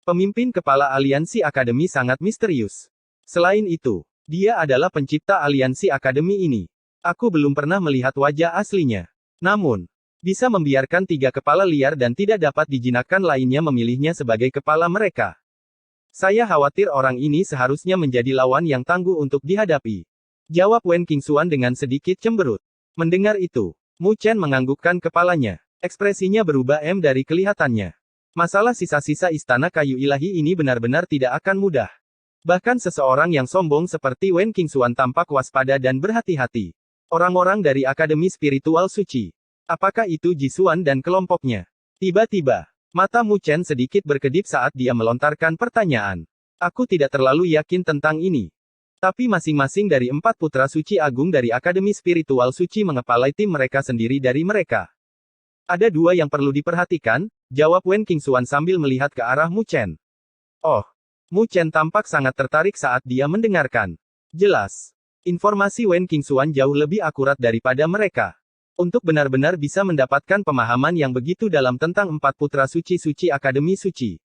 Pemimpin kepala aliansi akademi sangat misterius. Selain itu, dia adalah pencipta aliansi akademi ini. Aku belum pernah melihat wajah aslinya. Namun, bisa membiarkan 3 kepala liar dan tidak dapat dijinakkan lainnya memilihnya sebagai kepala mereka. Saya khawatir orang ini seharusnya menjadi lawan yang tangguh untuk dihadapi. Jawab Wen Qingxuan dengan sedikit cemberut. Mendengar itu, Mu Chen menganggukkan kepalanya. Ekspresinya berubah dari kelihatannya. Masalah sisa-sisa istana kayu ilahi ini benar-benar tidak akan mudah. Bahkan seseorang yang sombong seperti Wen Qingxuan tampak waspada dan berhati-hati. Orang-orang dari Akademi Spiritual Suci. Apakah itu Jisuan dan kelompoknya? Tiba-tiba, mata Mu Chen sedikit berkedip saat dia melontarkan pertanyaan. Aku tidak terlalu yakin tentang ini. Tapi masing-masing dari 4 putra suci agung dari Akademi Spiritual Suci mengepalai tim mereka sendiri dari mereka. Ada 2 yang perlu diperhatikan, jawab Wen Qingxuan sambil melihat ke arah Mu Chen. Oh, Mu Chen tampak sangat tertarik saat dia mendengarkan. Jelas. Informasi Wen Qingxuan jauh lebih akurat daripada mereka. Untuk benar-benar bisa mendapatkan pemahaman yang begitu dalam tentang 4 putra suci-suci Akademi Suci.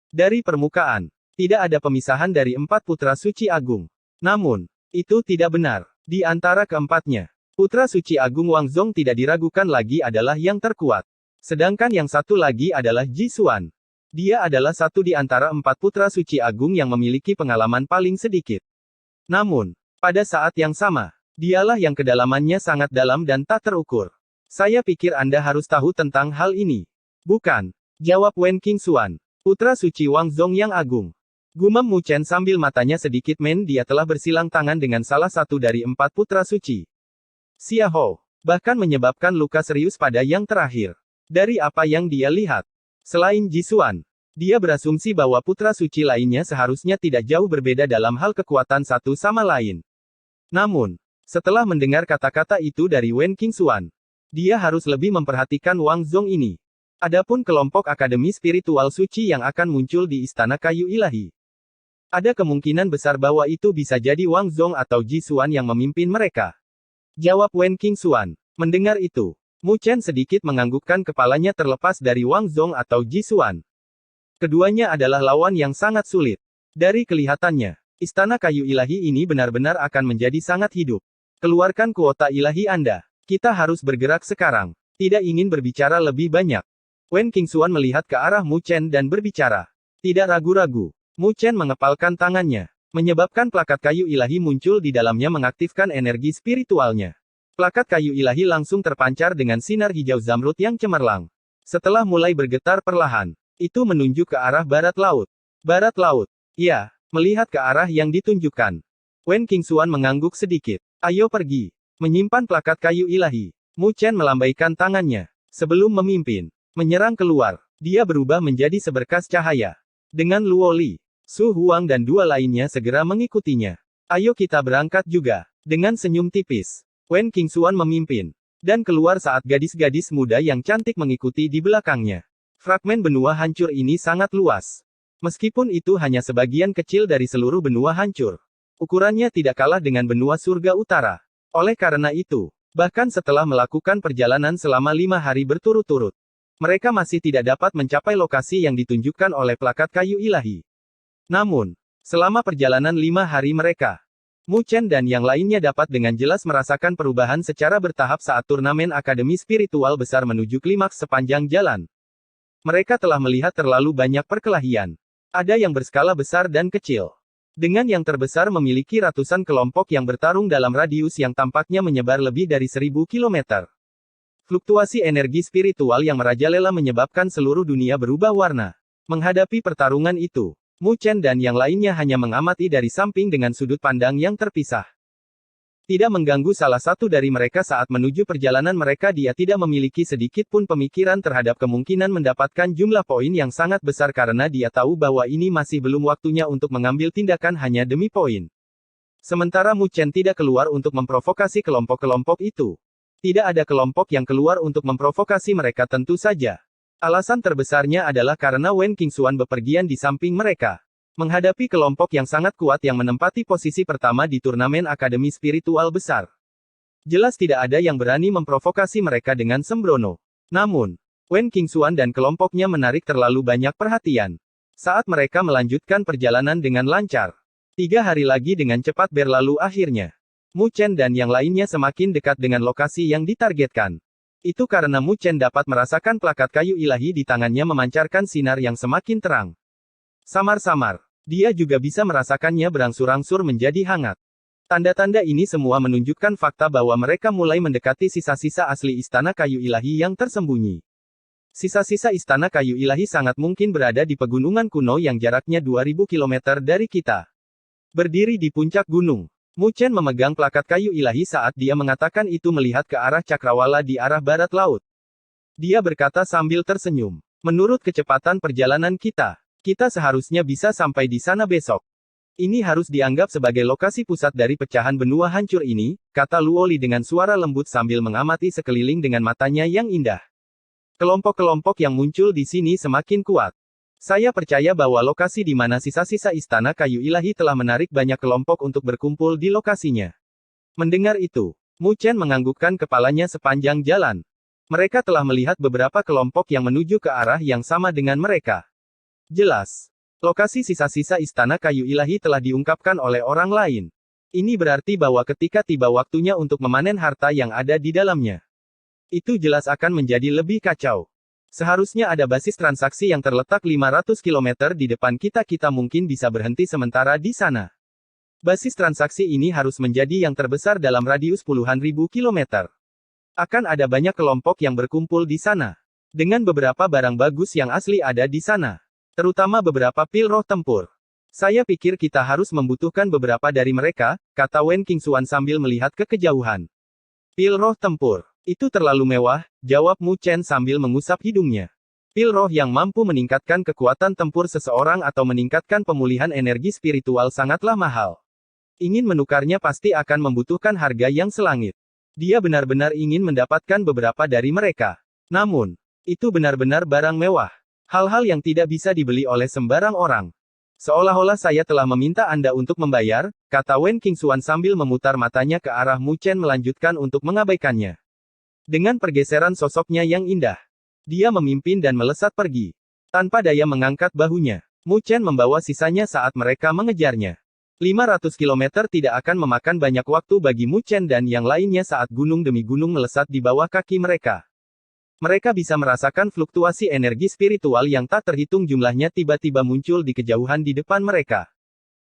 Dari permukaan, tidak ada pemisahan dari 4 putra suci agung. Namun, itu tidak benar. Di antara keempatnya, putra suci agung Wang Zong tidak diragukan lagi adalah yang terkuat. Sedangkan yang satu lagi adalah Jisuan. Dia adalah satu di antara 4 putra suci agung yang memiliki pengalaman paling sedikit. Namun, pada saat yang sama, dialah yang kedalamannya sangat dalam dan tak terukur. Saya pikir Anda harus tahu tentang hal ini. Bukan, jawab Wen Qingxuan. Putra suci Wang Zong yang agung. Gumam Mu Chen sambil matanya sedikit dia telah bersilang tangan dengan salah satu dari 4 putra suci. Xia Hou, bahkan menyebabkan luka serius pada yang terakhir. Dari apa yang dia lihat, selain Jisuan, dia berasumsi bahwa putra suci lainnya seharusnya tidak jauh berbeda dalam hal kekuatan satu sama lain. Namun, setelah mendengar kata-kata itu dari Wen Qingxuan, dia harus lebih memperhatikan Wang Zong ini. Adapun kelompok Akademi Spiritual Suci yang akan muncul di Istana Kayu Ilahi. Ada kemungkinan besar bahwa itu bisa jadi Wang Zong atau Jisuan yang memimpin mereka. Jawab Wen Qingxuan. Mendengar itu, Mu Chen sedikit menganggukkan kepalanya terlepas dari Wang Zong atau Jisuan. Keduanya adalah lawan yang sangat sulit. Dari kelihatannya, Istana Kayu Ilahi ini benar-benar akan menjadi sangat hidup. Keluarkan kuota ilahi Anda. Kita harus bergerak sekarang. Tidak ingin berbicara lebih banyak. Wen Qingxuan melihat ke arah Mu Chen dan berbicara. Tidak ragu-ragu. Mu Chen mengepalkan tangannya, menyebabkan plakat kayu ilahi muncul di dalamnya mengaktifkan energi spiritualnya. Plakat kayu ilahi langsung terpancar dengan sinar hijau zamrud yang cemerlang. Setelah mulai bergetar perlahan, itu menunjuk ke arah barat laut. Barat laut. Ya. Melihat ke arah yang ditunjukkan, Wen Qingxuan mengangguk sedikit. Ayo pergi. Menyimpan plakat kayu ilahi. Mu Chen melambaikan tangannya. Sebelum memimpin, menyerang keluar, dia berubah menjadi seberkas cahaya. Dengan Luo Li, Su Huang dan 2 lainnya segera mengikutinya. Ayo kita berangkat juga. Dengan senyum tipis, Wen Qingxuan memimpin. dan keluar saat gadis-gadis muda yang cantik mengikuti di belakangnya. Fragmen benua hancur ini sangat luas. Meskipun itu hanya sebagian kecil dari seluruh benua hancur, ukurannya tidak kalah dengan benua surga utara. Oleh karena itu, bahkan setelah melakukan perjalanan selama 5 hari berturut-turut, mereka masih tidak dapat mencapai lokasi yang ditunjukkan oleh plakat kayu ilahi. Namun, selama perjalanan 5 hari mereka, Mu Chen dan yang lainnya dapat dengan jelas merasakan perubahan secara bertahap saat turnamen Akademi Spiritual Besar menuju klimaks sepanjang jalan. Mereka telah melihat terlalu banyak perkelahian. Ada yang berskala besar dan kecil. Dengan yang terbesar memiliki ratusan kelompok yang bertarung dalam radius yang tampaknya menyebar lebih dari 1000 km. Fluktuasi energi spiritual yang merajalela menyebabkan seluruh dunia berubah warna. Menghadapi pertarungan itu, Mu Chen dan yang lainnya hanya mengamati dari samping dengan sudut pandang yang terpisah. Tidak mengganggu salah satu dari mereka saat menuju perjalanan mereka. Dia tidak memiliki sedikit pun pemikiran terhadap kemungkinan mendapatkan jumlah poin yang sangat besar karena dia tahu bahwa ini masih belum waktunya untuk mengambil tindakan hanya demi poin. Sementara Mu Chen tidak keluar untuk memprovokasi kelompok-kelompok itu. Tidak ada kelompok yang keluar untuk memprovokasi mereka tentu saja. Alasan terbesarnya adalah karena Wen Qingxuan bepergian di samping mereka. Menghadapi kelompok yang sangat kuat yang menempati posisi pertama di turnamen Akademi Spiritual Besar. Jelas tidak ada yang berani memprovokasi mereka dengan sembrono. Namun, Wen Qingxuan dan kelompoknya menarik terlalu banyak perhatian. Saat mereka melanjutkan perjalanan dengan lancar, 3 hari lagi dengan cepat berlalu akhirnya. Mu Chen dan yang lainnya semakin dekat dengan lokasi yang ditargetkan. Itu karena Mu Chen dapat merasakan plakat kayu ilahi di tangannya memancarkan sinar yang semakin terang. Samar-samar, dia juga bisa merasakannya berangsur-angsur menjadi hangat. Tanda-tanda ini semua menunjukkan fakta bahwa mereka mulai mendekati sisa-sisa asli istana kayu ilahi yang tersembunyi. Sisa-sisa istana kayu ilahi sangat mungkin berada di pegunungan kuno yang jaraknya 2000 km dari kita. Berdiri di puncak gunung, Mu Chen memegang plakat kayu ilahi saat dia mengatakan itu melihat ke arah cakrawala di arah barat laut. Dia berkata sambil tersenyum. Menurut kecepatan perjalanan kita seharusnya bisa sampai di sana besok. Ini harus dianggap sebagai lokasi pusat dari pecahan benua hancur ini, kata Luoli dengan suara lembut sambil mengamati sekeliling dengan matanya yang indah. Kelompok-kelompok yang muncul di sini semakin kuat. Saya percaya bahwa lokasi di mana sisa-sisa istana kayu ilahi telah menarik banyak kelompok untuk berkumpul di lokasinya. Mendengar itu, Mu Chen menganggukkan kepalanya sepanjang jalan. Mereka telah melihat beberapa kelompok yang menuju ke arah yang sama dengan mereka. Jelas, lokasi sisa-sisa istana kayu ilahi telah diungkapkan oleh orang lain. Ini berarti bahwa ketika tiba waktunya untuk memanen harta yang ada di dalamnya, itu jelas akan menjadi lebih kacau. Seharusnya ada basis transaksi yang terletak 500 km di depan kita. Kita mungkin bisa berhenti sementara di sana. Basis transaksi ini harus menjadi yang terbesar dalam radius puluhan ribu kilometer. Akan ada banyak kelompok yang berkumpul di sana. Dengan beberapa barang bagus yang asli ada di sana. Terutama beberapa pil roh tempur. Saya pikir kita harus membutuhkan beberapa dari mereka, kata Wen Qingxuan sambil melihat ke kejauhan. Pil roh tempur. Itu terlalu mewah, jawab Mu Chen sambil mengusap hidungnya. Pil roh yang mampu meningkatkan kekuatan tempur seseorang atau meningkatkan pemulihan energi spiritual sangatlah mahal. Ingin menukarnya pasti akan membutuhkan harga yang selangit. Dia benar-benar ingin mendapatkan beberapa dari mereka. Namun, itu benar-benar barang mewah. Hal-hal yang tidak bisa dibeli oleh sembarang orang. Seolah-olah saya telah meminta Anda untuk membayar, kata Wen Qingxuan sambil memutar matanya ke arah Mu Chen melanjutkan untuk mengabaikannya. Dengan pergeseran sosoknya yang indah, dia memimpin dan melesat pergi. Tanpa daya mengangkat bahunya, Mu Chen membawa sisanya saat mereka mengejarnya. 500 km tidak akan memakan banyak waktu bagi Mu Chen dan yang lainnya saat gunung demi gunung melesat di bawah kaki mereka. Mereka bisa merasakan fluktuasi energi spiritual yang tak terhitung jumlahnya tiba-tiba muncul di kejauhan di depan mereka.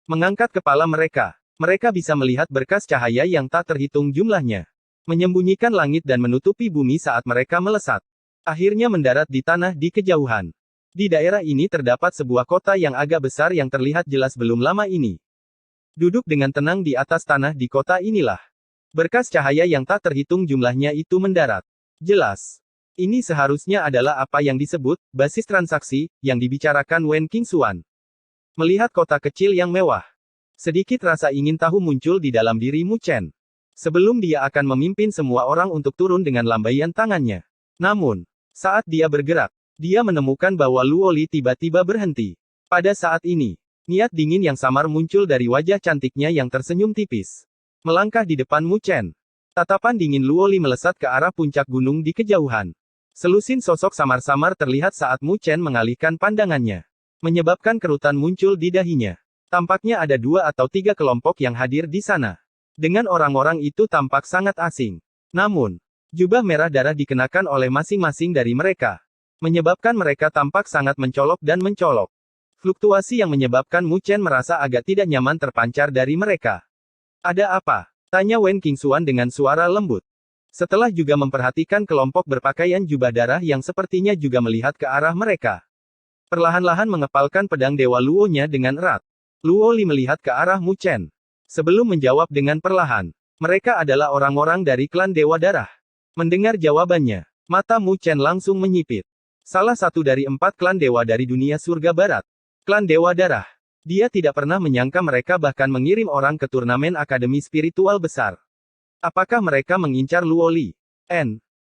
Mengangkat kepala mereka, mereka bisa melihat berkas cahaya yang tak terhitung jumlahnya. Menyembunyikan langit dan menutupi bumi saat mereka melesat. Akhirnya mendarat di tanah di kejauhan. Di daerah ini terdapat sebuah kota yang agak besar yang terlihat jelas belum lama ini. Duduk dengan tenang di atas tanah di kota inilah. Berkas cahaya yang tak terhitung jumlahnya itu mendarat. Jelas. Ini seharusnya adalah apa yang disebut, basis transaksi, yang dibicarakan Wen Qingxuan. Melihat kota kecil yang mewah. Sedikit rasa ingin tahu muncul di dalam diri Mu Chen. Sebelum dia akan memimpin semua orang untuk turun dengan lambaian tangannya. Namun, saat dia bergerak, dia menemukan bahwa Luoli tiba-tiba berhenti. Pada saat ini, niat dingin yang samar muncul dari wajah cantiknya yang tersenyum tipis. Melangkah di depan Mu Chen. Tatapan dingin Luoli melesat ke arah puncak gunung di kejauhan. Selusin sosok samar-samar terlihat saat Mu Chen mengalihkan pandangannya. Menyebabkan kerutan muncul di dahinya. Tampaknya ada 2 atau 3 kelompok yang hadir di sana. Dengan orang-orang itu tampak sangat asing. Namun, jubah merah darah dikenakan oleh masing-masing dari mereka. Menyebabkan mereka tampak sangat mencolok dan mencolok. Fluktuasi yang menyebabkan Mu Chen merasa agak tidak nyaman terpancar dari mereka. Ada apa? Tanya Wen Qingxuan dengan suara lembut. Setelah juga memperhatikan kelompok berpakaian jubah darah yang sepertinya juga melihat ke arah mereka. Perlahan-lahan mengepalkan pedang Dewa Luo-nya dengan erat. Luoli melihat ke arah Mu Chen. Sebelum menjawab dengan perlahan, mereka adalah orang-orang dari klan Dewa Darah. Mendengar jawabannya, mata Mu Chen langsung menyipit. Salah satu dari 4 klan dewa dari dunia surga barat. Klan Dewa Darah. Dia tidak pernah menyangka mereka bahkan mengirim orang ke turnamen akademi spiritual besar. Apakah mereka mengincar Luoli?